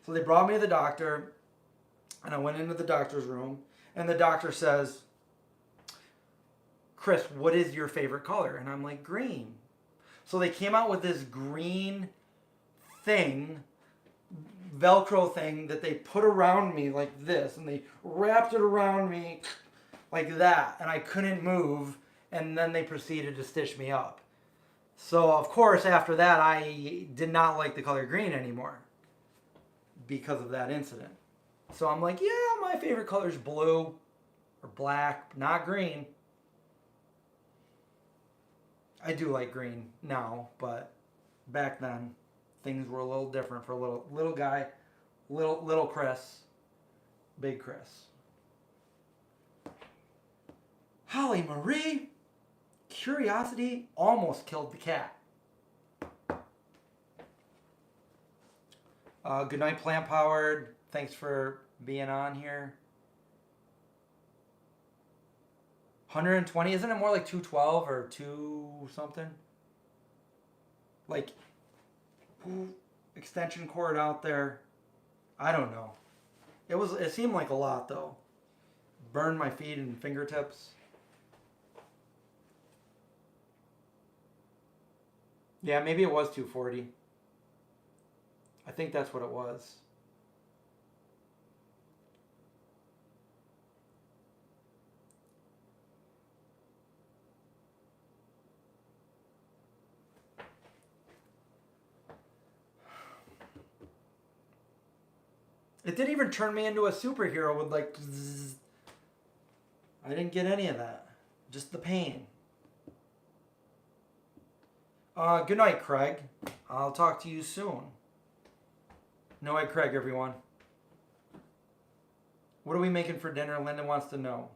So they brought me to the doctor, and I went into the doctor's room, and the doctor says, Chris, what is your favorite color? And I'm like, green. So they came out with this green thing, Velcro thing that they put around me like this, and they wrapped it around me like that, and I couldn't move, and then they proceeded to stitch me up. So of course after that I did not like the color green anymore because of that incident. So I'm like, yeah, my favorite color is blue or black, not green. I do like green now, but back then things were a little different for little guy, little Chris, big Chris. Holly Marie, curiosity almost killed the cat. Good night, Plant Powered. Thanks for being on here. 120, isn't it more like 212 or 2 something? Like, extension cord out there. I don't know. It seemed like a lot though. Burned my feet and fingertips. Yeah, maybe it was 240. I think that's what it was. It didn't even turn me into a superhero with like zzz. I didn't get any of that. Just the pain. Good night, Craig. I'll talk to you soon. No way, Craig, everyone. What are we making for dinner? Linda wants to know.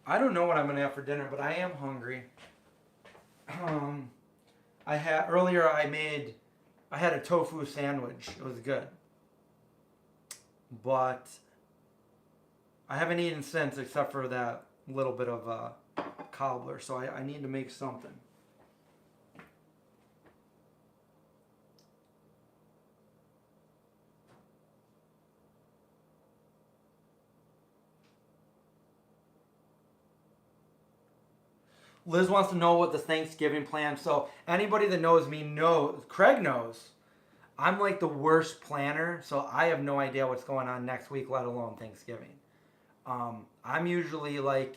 I don't know what I'm gonna have for dinner, but I am hungry. I had a tofu sandwich. It was good, but I haven't eaten since except for that little bit of cobbler. So I need to make something. Liz wants to know what the Thanksgiving plan. So anybody that knows me knows, Craig knows, I'm like the worst planner. So I have no idea what's going on next week, let alone Thanksgiving. I'm usually like,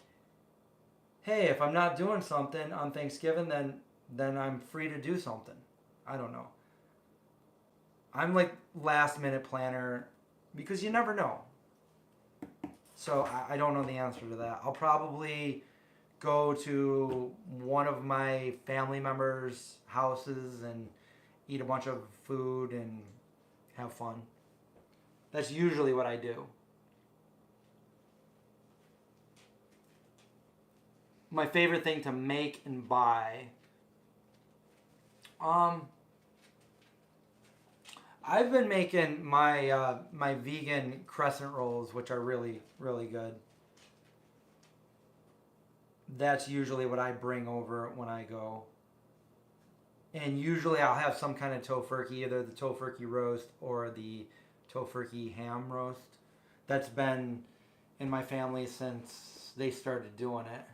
hey, if I'm not doing something on Thanksgiving, then I'm free to do something. I don't know. I'm like last minute planner because you never know. So I don't know the answer to that. I'll probably go to one of my family members' houses and eat a bunch of food and have fun. That's usually what I do. My favorite thing to make and buy. I've been making my my vegan crescent rolls, which are really, really good. That's usually what I bring over when I go. And usually I'll have some kind of tofurkey, either the tofurkey roast or the tofurkey ham roast. That's been in my family since they started doing it.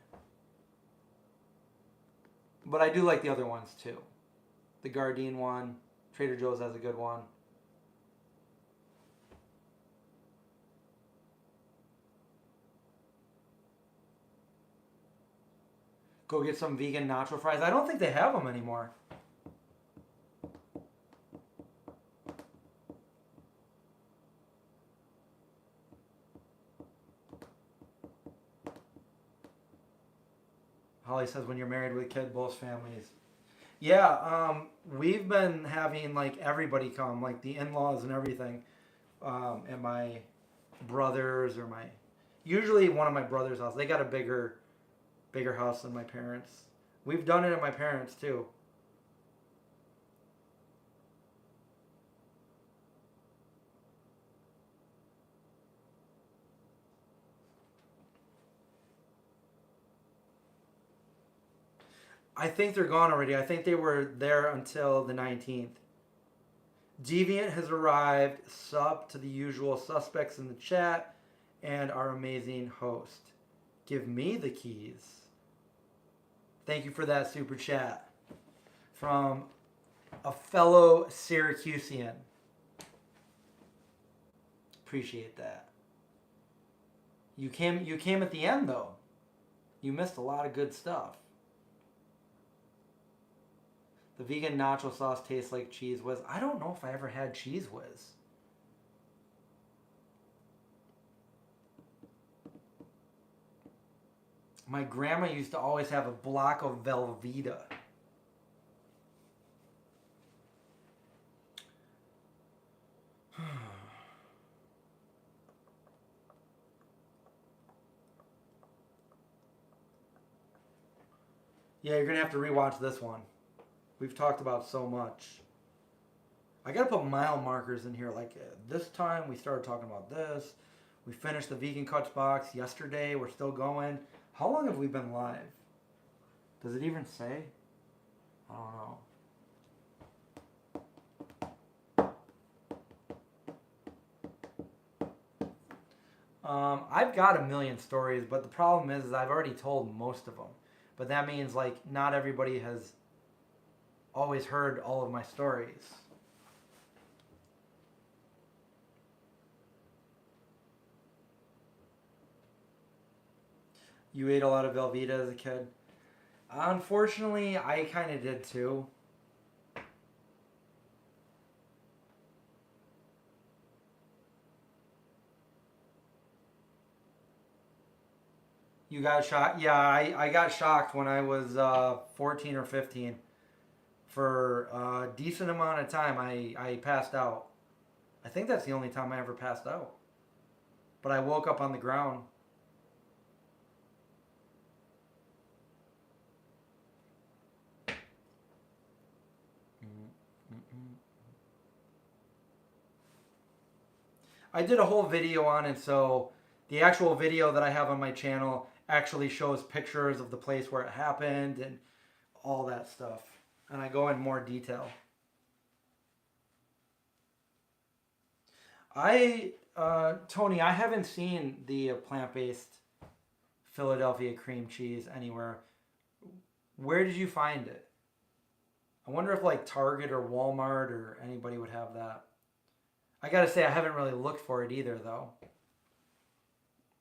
But I do like the other ones too. The Gardein one, Trader Joe's has a good one. Go get some vegan nacho fries. I don't think they have them anymore. Holly says when you're married with a kid, both families Yeah, we've been having like everybody come, like the in-laws and everything, at my brothers or usually one of my brother's house. They got a bigger house than my parents. We've done it at my parents too. I think they're gone already. I think they were there until the 19th. Deviant has arrived. Sup to the usual suspects in the chat and our amazing host. Give me the keys. Thank you for that super chat from a fellow Syracusean. Appreciate that. You came at the end though. You missed a lot of good stuff. The vegan nacho sauce tastes like Cheese Whiz. I don't know if I ever had Cheese Whiz. My grandma used to always have a block of Velveeta. Yeah, you're going to have to rewatch this one. We've talked about so much. I got to put mile markers in here. Like this time we started talking about this. We finished the VeganCuts box yesterday. We're still going. How long have we been live? Does it even say? I don't know. I've got a million stories, but the problem is I've already told most of them. But that means like not everybody has always heard all of my stories. You ate a lot of Velveeta as a kid? Unfortunately, I kind of did too. You got shocked? Yeah, I got shocked when I was 14 or 15. For a decent amount of time, I passed out. I think that's the only time I ever passed out. But I woke up on the ground. I did a whole video on it, so the actual video that I have on my channel actually shows pictures of the place where it happened and all that stuff. And I go in more detail. Tony, I haven't seen the plant-based Philadelphia cream cheese anywhere. Where did you find it? I wonder if like Target or Walmart or anybody would have that. I gotta say, I haven't really looked for it either, though.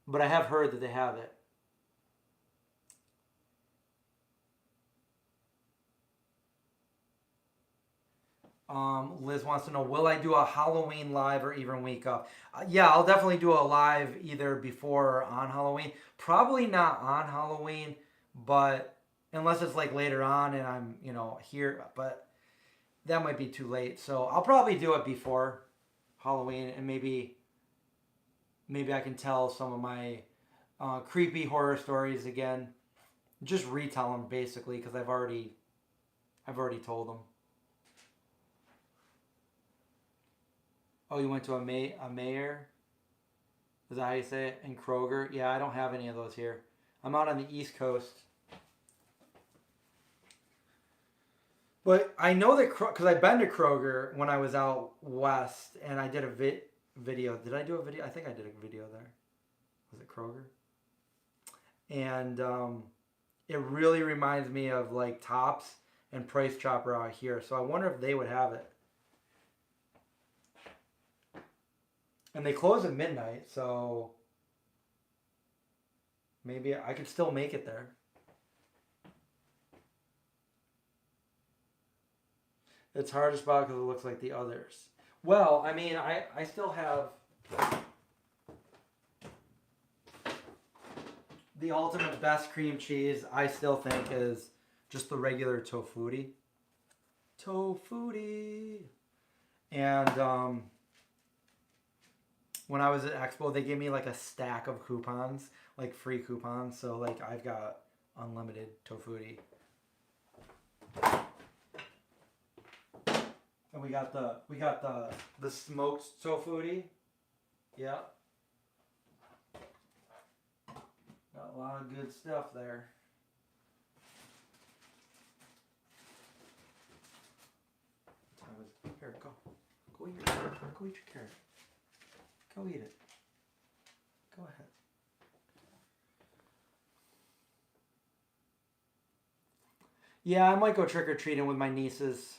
But I have heard that they have it. Liz wants to know, will I do a Halloween live or even week up? Yeah, I'll definitely do a live either before or on Halloween. Probably not on Halloween, but unless it's like later on and I'm, here. But that might be too late. So I'll probably do it before Halloween, and maybe I can tell some of my creepy horror stories again. Just retell them basically because I've already told them. Oh, you went to a Mayor? Is that how you say it? In Kroger? Yeah, I don't have any of those here. I'm out on the East Coast. But I know that, because I've been to Kroger when I was out west, and I did a video. Did I do a video? I think I did a video there. Was it Kroger? And it really reminds me of like Tops and Price Chopper out here. So I wonder if they would have it. And they close at midnight, so maybe I could still make it there. It's hard to spot because it looks like the others. Well, I mean, I still have the ultimate best cream cheese. I still think is just the regular Tofutti. Tofutti. And when I was at Expo, they gave me like a stack of coupons, like free coupons. So like I've got unlimited Tofutti. And we got the smoked Tofutti. Yeah. Got a lot of good stuff there. Here, go. Go eat your carrot. Go eat your carrot. Go eat it. Go ahead. Yeah, I might go trick-or-treating with my nieces.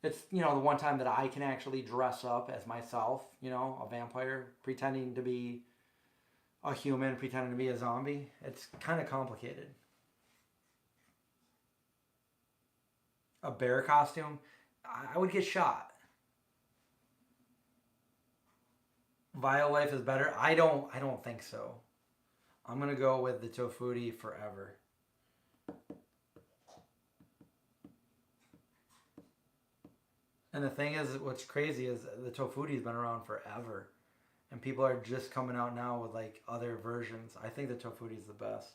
It's, you know, the one time that I can actually dress up as myself, you know, a vampire, pretending to be a human, pretending to be a zombie. It's kind of complicated. A bear costume, I would get shot. Violife is better? I don't think so. I'm gonna go with the Tofutti forever. And the thing is, what's crazy is the Tofutti's been around forever. And people are just coming out now with like other versions. I think the Tofutti's the best.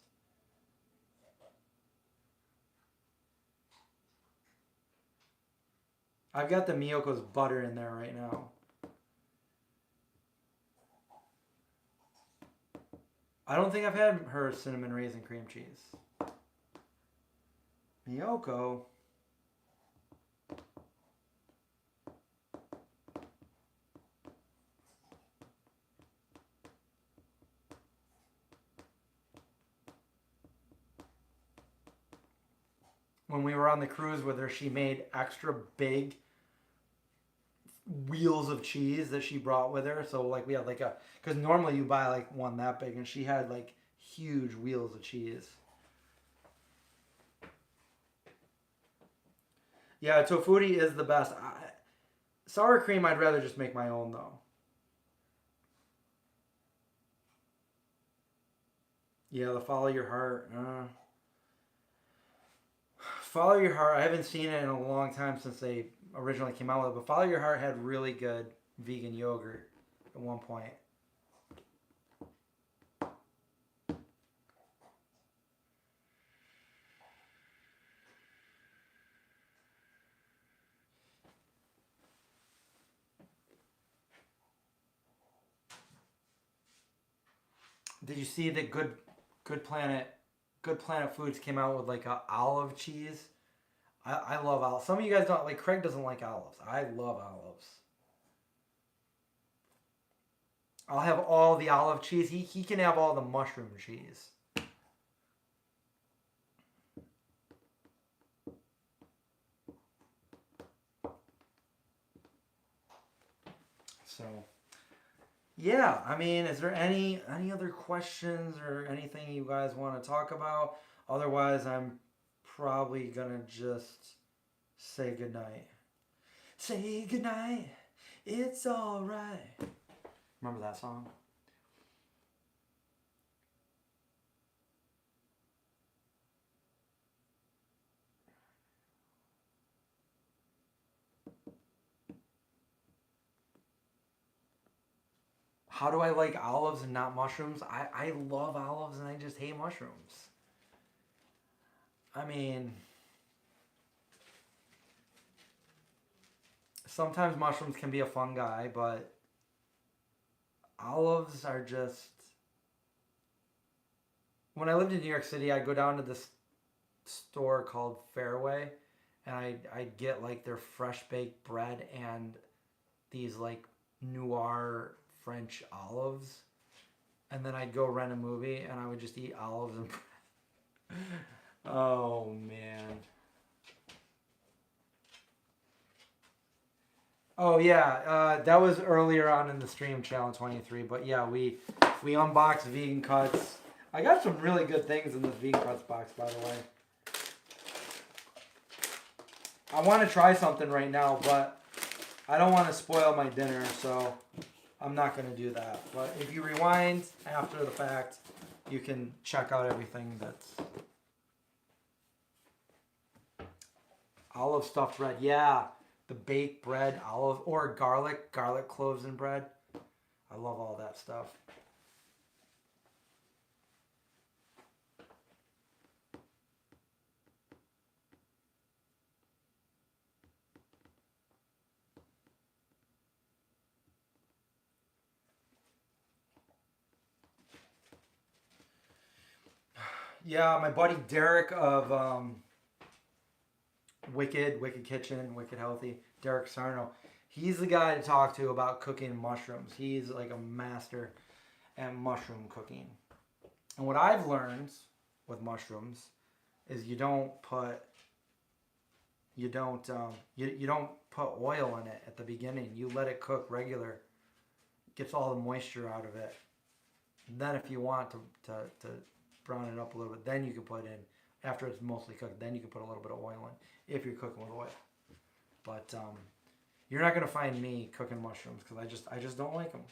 I've got the Miyoko's butter in there right now. I don't think I've had her cinnamon raisin cream cheese. Miyoko. When we were on the cruise with her, she made extra big wheels of cheese that she brought with her. So like we had like because normally you buy like one that big, and she had like huge wheels of cheese. Yeah, Tofutti is the best. Sour cream, I'd rather just make my own though. Yeah, the Follow Your Heart. Follow Your Heart, I haven't seen it in a long time since they originally came out with it, but Follow Your Heart had really good vegan yogurt at one point. Did you see that Good Planet Foods came out with like a olive cheese? I love olives. Some of you guys don't like. Craig doesn't like olives. I love olives. I'll have all the olive cheese. He can have all the mushroom cheese. So, yeah. I mean, is there any other questions or anything you guys want to talk about? Otherwise, I'm probably gonna just say goodnight. Say goodnight. It's all right. Remember that song? How do I like olives and not mushrooms? I love olives and I just hate mushrooms. I mean, sometimes mushrooms can be a fungi, but olives are just... When I lived in New York City, I'd go down to this store called Fairway, and I'd get like their fresh baked bread and these like noir French olives, and then I'd go rent a movie and I would just eat olives and bread. Oh man. Oh yeah, that was earlier on in the stream, channel 23. But yeah, we unboxed VeganCuts. I got some really good things in this VeganCuts box, by the way. I want to try something right now, but I don't want to spoil my dinner, so I'm not going to do that. But if you rewind after the fact, you can check out everything that's... Olive stuffed bread. Yeah. The baked bread, olive, or garlic cloves and bread. I love all that stuff. Yeah, my buddy Derek of Wicked Kitchen, Wicked Healthy, Derek Sarno. He's the guy to talk to about cooking mushrooms. He's like a master at mushroom cooking. And what I've learned with mushrooms is you don't put oil in it at the beginning. You let it cook regular. Gets all the moisture out of it. And then if you want to brown it up a little bit, then you can put in, after it's mostly cooked, then you can put a little bit of oil in if you're cooking with oil. But you're not going to find me cooking mushrooms because I just don't like them.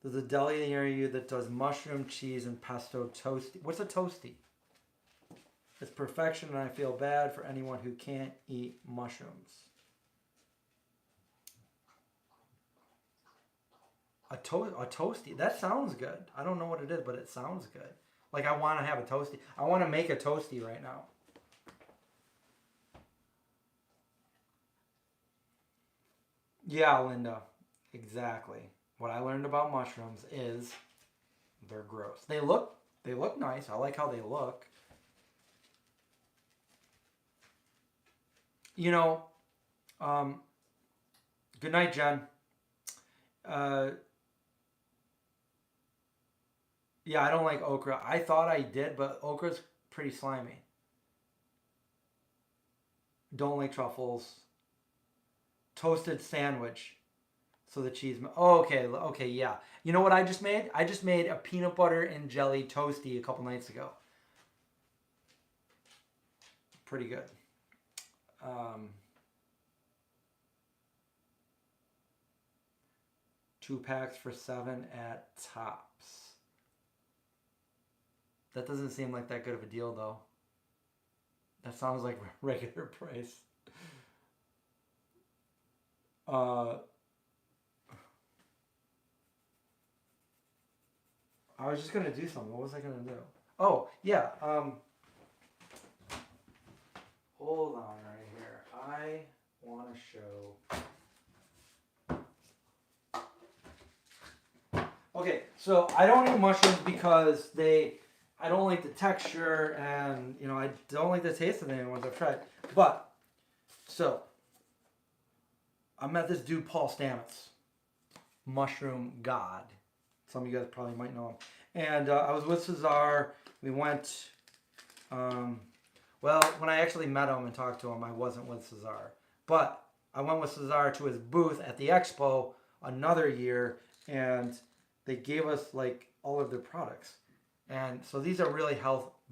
There's a deli near you that does mushroom, cheese, and pesto toasty. What's a toasty? It's perfection, and I feel bad for anyone who can't eat mushrooms. A toasty? That sounds good. I don't know what it is, but it sounds good. Like I want to have a toasty. I want to make a toasty right now. Yeah, Linda. Exactly. What I learned about mushrooms is they're gross. They look nice. I like how they look. You know, good night, Jen. Yeah, I don't like okra. I thought I did, but okra's pretty slimy. Don't like truffles. Toasted sandwich. So the cheese. Oh, okay, yeah. You know what I just made? I just made a peanut butter and jelly toasty a couple nights ago. Pretty good. 2 packs for $7 at Tops. That doesn't seem like that good of a deal, though. That sounds like regular price. I was just gonna do something. What was I gonna do? Oh yeah. Hold on right here. I want to show. Okay, so I don't eat mushrooms because I don't like the texture, and I don't like the taste of the ones I've tried. But so I met this dude Paul Stamets, mushroom god. Some of you guys probably might know him. And I was with Cesar. We went. Well, when I actually met him and talked to him, I wasn't with Cesar. But I went with Cesar to his booth at the expo another year, and they gave us like all of their products. And so these are really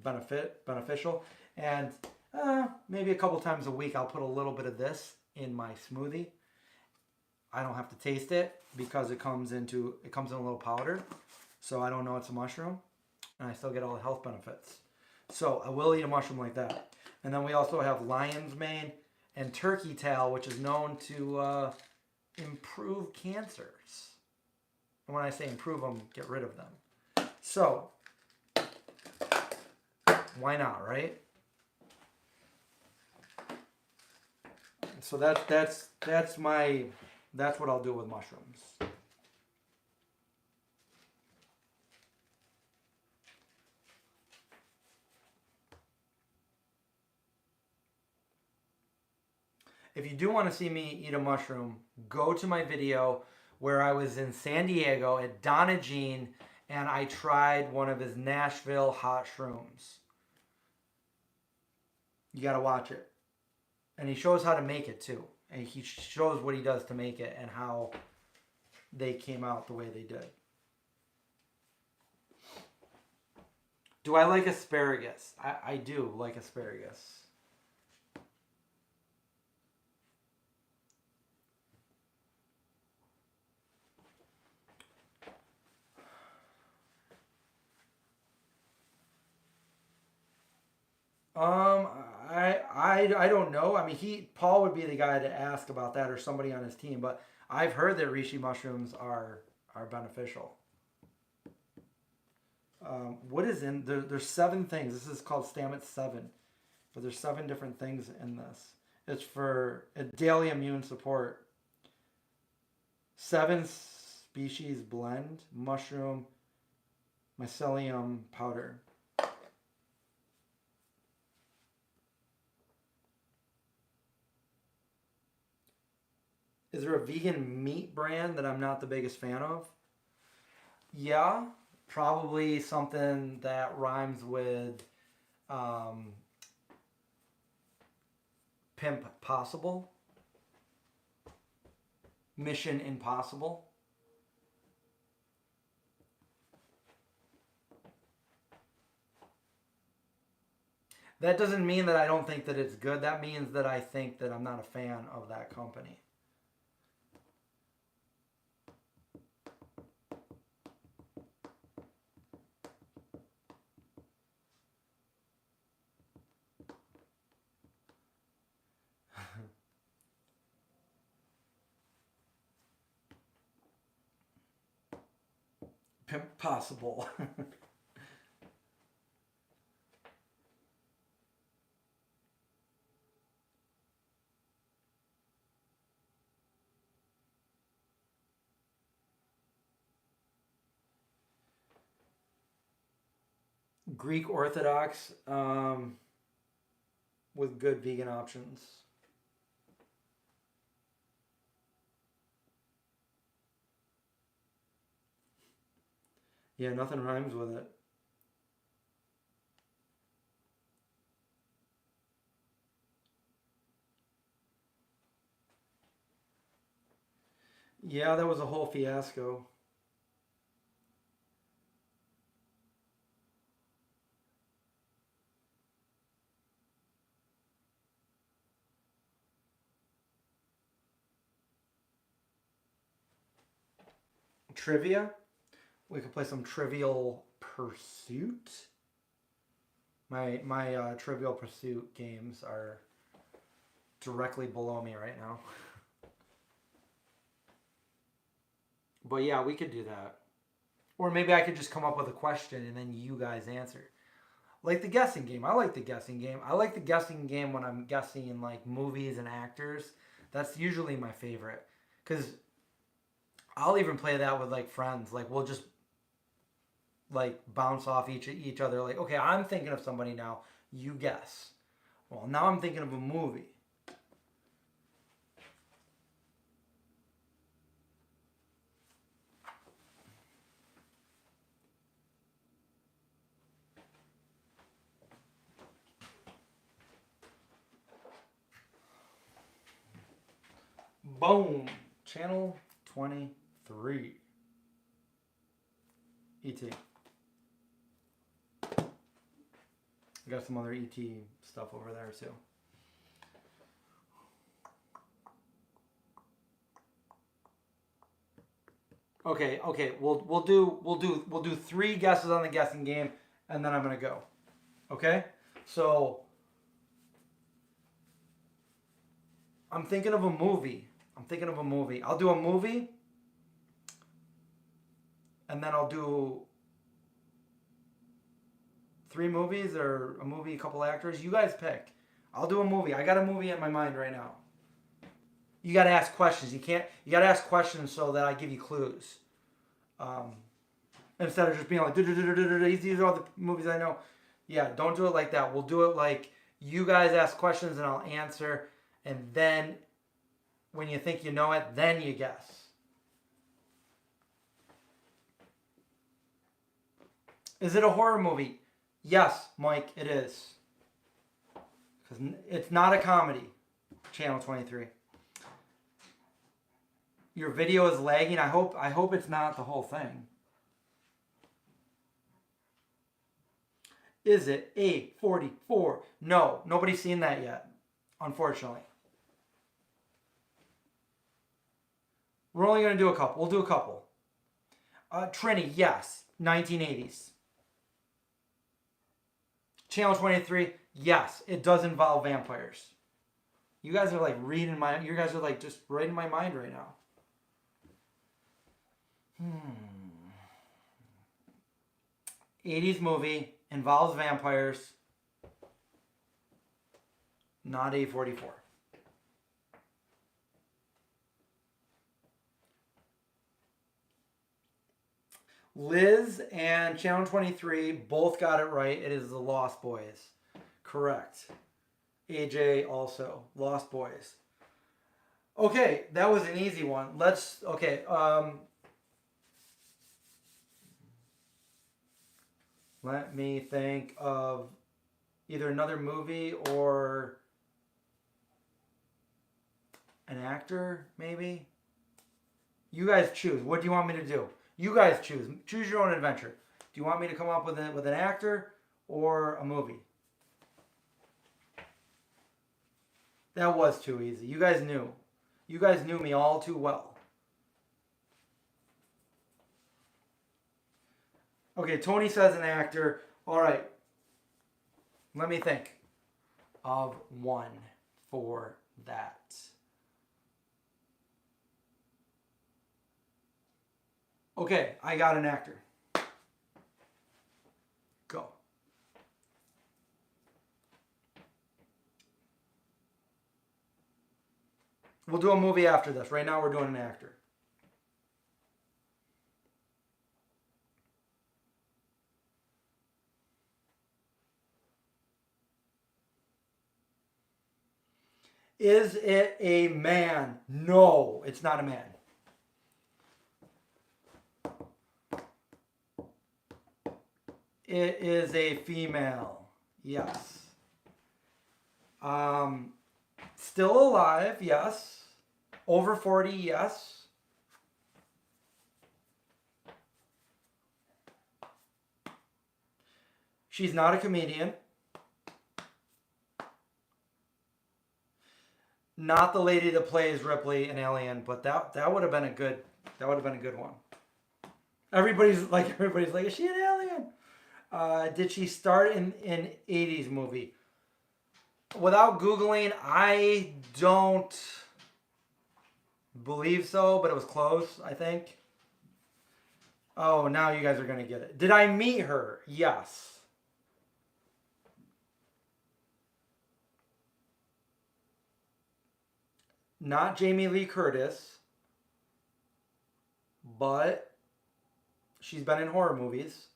beneficial. And maybe a couple times a week I'll put a little bit of this in my smoothie. I don't have to taste it because it comes in a little powder. So I don't know it's a mushroom. And I still get all the health benefits. So I will eat a mushroom like that. And then we also have lion's mane and turkey tail, which is known to improve cancers. And when I say improve them, get rid of them. So why not, right? So that's what I'll do with mushrooms. If you do want to see me eat a mushroom, go to my video where I was in San Diego at Donna Jean and I tried one of his Nashville hot shrooms. You got to watch it. And he shows how to make it too. And he shows what he does to make it and how they came out the way they did. Do I like asparagus? I do like asparagus. Um, I don't know. I mean, Paul would be the guy to ask about that, or somebody on his team. But I've heard that reishi mushrooms are beneficial. What is in there? There's 7 things. This is called Stamets 7, but there's 7 different things in this. It's for a daily immune support. 7 species blend mushroom mycelium powder. Is there a vegan meat brand that I'm not the biggest fan of? Yeah, probably something that rhymes with Pimp Possible, Mission Impossible. That doesn't mean that I don't think that it's good. That means that I think that I'm not a fan of that company. Pimp Possible. Greek Orthodox with good vegan options. Yeah, nothing rhymes with it. Yeah, that was a whole fiasco. Trivia? We could play some Trivial Pursuit. My Trivial Pursuit games are directly below me right now. But yeah, we could do that. Or maybe I could just come up with a question and then you guys answer. Like the guessing game. I like the guessing game. I like the guessing game when I'm guessing like movies and actors. That's usually my favorite. Because I'll even play that with like friends. Like we'll just like bounce off each other. Like, okay, I'm thinking of somebody now. You guess. Well, now I'm thinking of a movie. Boom. Channel 23. ET. I got some other ET stuff over there too. Okay. We'll do 3 guesses on the guessing game, and then I'm gonna go. Okay. So I'm thinking of a movie. I'll do a movie, and then I'll do 3 movies or a movie, a couple actors. You guys pick. I'll do a movie. I got a movie in my mind right now. You got to ask questions. You got to ask questions so that I give you clues. Instead of just being like, these are all the movies I know. Yeah, don't do it like that. We'll do it like you guys ask questions and I'll answer. And then when you think you know it, then you guess. Is it a horror movie? Yes, Mike, it is. Because it's not a comedy. Channel 23. Your video is lagging. I hope it's not the whole thing. Is it A44? No, nobody's seen that yet, unfortunately. We're only going to do a couple. We'll do a couple. Trini, yes. 1980s. Channel 23, Yes, it does involve vampires. You guys are like reading my. You guys are like just reading my mind right now. 80s movie involves vampires. Not A44. Liz and Channel 23 both got it right. It is the Lost Boys. Correct. AJ also. Lost Boys. Okay, that was an easy one. Let me think of either another movie or an actor, maybe. You guys choose. What do you want me to do? You guys choose. Choose your own adventure. Do you want me to come up with an actor or a movie? That was too easy. You guys knew. You guys knew me all too well. Okay, Tony says an actor. All right. Let me think of one for that. Okay, I got an actor. Go. We'll do a movie after this. Right now we're doing an actor. Is it a man? No, it's not a man. It is a female. Yes. Still alive, yes. Over 40, yes. She's not a comedian. Not the lady that plays Ripley in Alien, but that would have been a good one. Everybody's like, is she an alien? Did she start in 80s movie? Without Googling, I don't believe so, but it was close, I think. Oh, now you guys are going to get it. Did I meet her? Yes. Not Jamie Lee Curtis, but she's been in horror movies.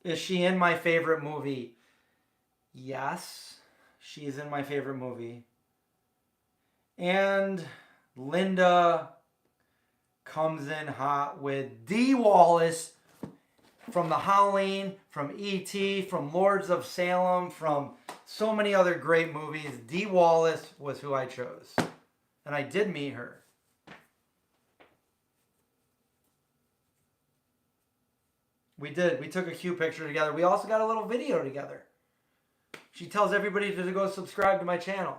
Is she in my favorite movie? Yes, she's in my favorite movie. And Linda comes in hot with Dee Wallace from The Howling, from E.T., from Lords of Salem, from so many other great movies. Dee Wallace was who I chose. And I did meet her. We did. We took a cute picture together. We also got a little video together. She tells everybody to go subscribe to my channel.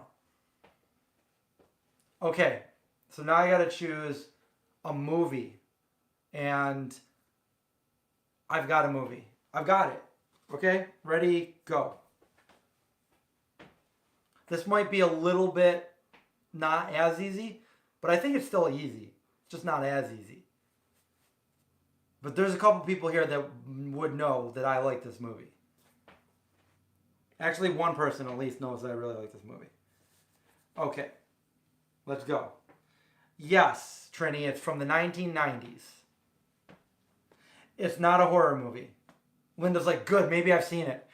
Okay. So now I got to choose a movie. And I've got a movie. I've got it. Okay? Ready? Go. This might be a little bit not as easy, but I think it's still easy. It's just not as easy. But there's a couple people here that would know that I like this movie. Actually, one person at least knows that I really like this movie. Okay. Let's go. Yes, Trini, it's from the 1990s. It's not a horror movie. Linda's like, good, maybe I've seen it.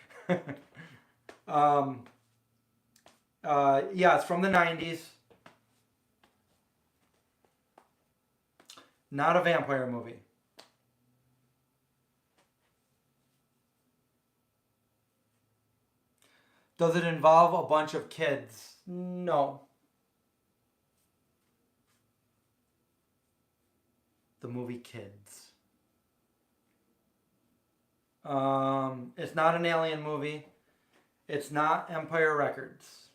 Yeah, it's from the 90s. Not a vampire movie. Does it involve a bunch of kids? No. The movie Kids. It's not an alien movie. It's not Empire Records.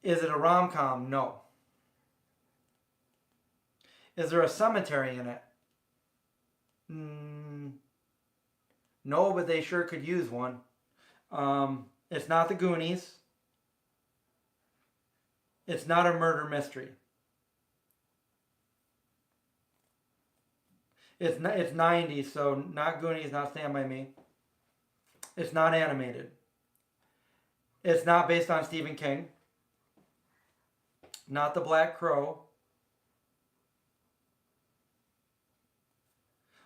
Is it a rom-com? No. Is there a cemetery in it? No, but they sure could use one. It's not the Goonies. It's not a murder mystery. It's 90s, so not Goonies, not Stand By Me. It's not animated. It's not based on Stephen King. Not The Black Crow.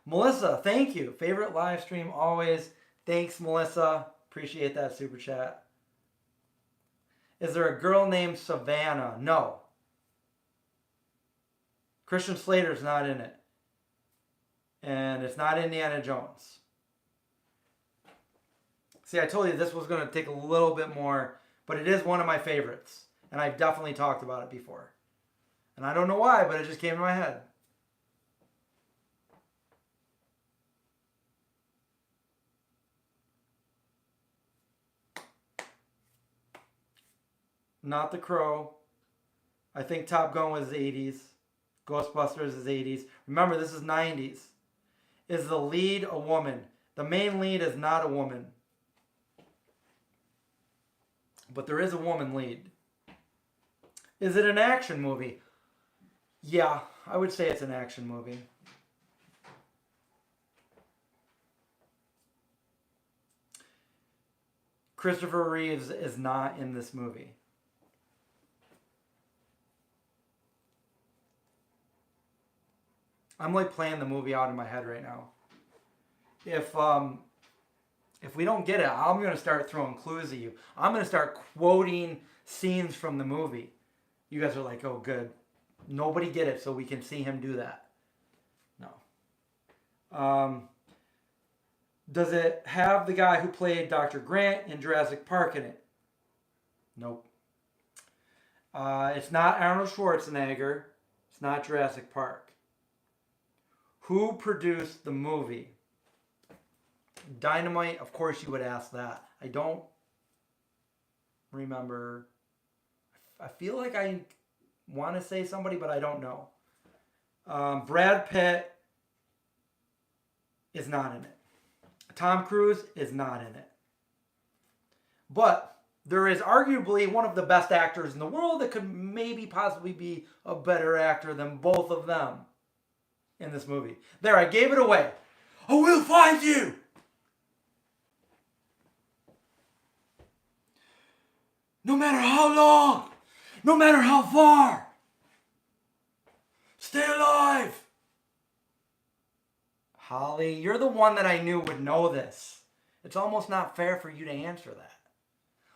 Melissa, thank you. Favorite live stream always. Thanks, Melissa. Appreciate that super chat. Is there a girl named Savannah? No. Christian Slater's not in it. And it's not Indiana Jones. See, I told you this was going to take a little bit more, but it is one of my favorites. And I've definitely talked about it before. And I don't know why, but it just came to my head. Not The Crow. I think Top Gun was 80s. Ghostbusters is 80s. Remember, this is 90s. Is the lead a woman? The main lead is not a woman. But there is a woman lead. Is it an action movie? Yeah, I would say it's an action movie. Christopher Reeves is not in this movie. I'm like playing the movie out in my head right now. If we don't get it, I'm going to start throwing clues at you. I'm going to start quoting scenes from the movie. You guys are like, oh, good. Nobody get it, so we can see him do that. No. Does it have the guy who played Dr. Grant in Jurassic Park in it? Nope. It's not Arnold Schwarzenegger. It's not Jurassic Park. Who produced the movie? Dynamite, of course you would ask that. I don't remember. I feel like I want to say somebody, but I don't know. Brad Pitt is not in it. Tom Cruise is not in it. But there is arguably one of the best actors in the world that could maybe possibly be a better actor than both of them in this movie. There, I gave it away. I will find you! No matter how long, no matter how far, stay alive! Holly, you're the one that I knew would know this. It's almost not fair for you to answer that.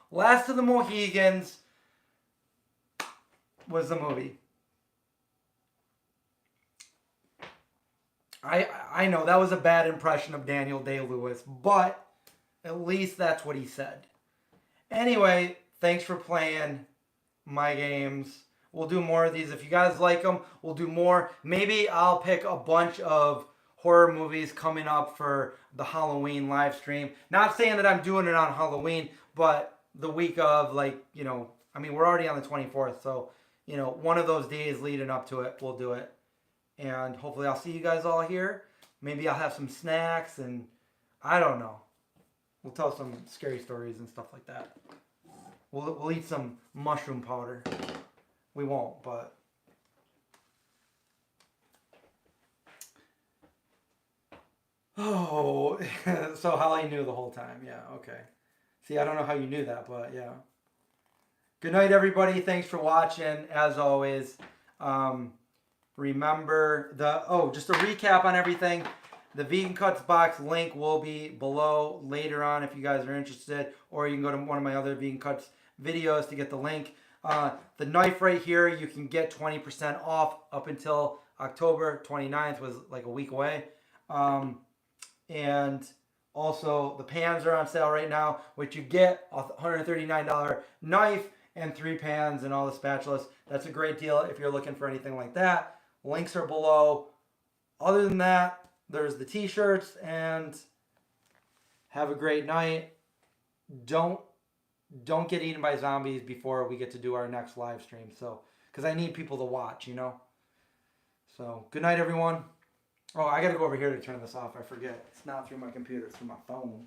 Last of the Mohegans was the movie. I know that was a bad impression of Daniel Day-Lewis, but at least that's what he said. Anyway, thanks for playing my games. We'll do more of these. If you guys like them, we'll do more. Maybe I'll pick a bunch of horror movies coming up for the Halloween live stream. Not saying that I'm doing it on Halloween, but the week of, like, you know, I mean, we're already on the 24th, so, you know, one of those days leading up to it, we'll do it. And hopefully I'll see you guys all here. Maybe I'll have some snacks and I don't know. We'll tell some scary stories and stuff like that. We'll eat some mushroom powder. We won't, but... Oh, so Holly knew the whole time. Yeah, okay. See, I don't know how you knew that, but yeah. Good night, everybody. Thanks for watching, as always. Remember, just a recap on everything. The VeganCuts box link will be below later on if you guys are interested, or you can go to one of my other VeganCuts videos to get the link. The knife right here, you can get 20% off up until October 29th, was like a week away. And also the pans are on sale right now, which you get a $139 knife and 3 pans and all the spatulas. That's a great deal if you're looking for anything like that. Links are below. Other than that, there's the t-shirts, and have a great night. Don't get eaten by zombies before we get to do our next live stream. So, because I need people to watch, you know. So, good night, everyone. Oh, I gotta go over here to turn this off. I forget. It's not through my computer. It's through my phone.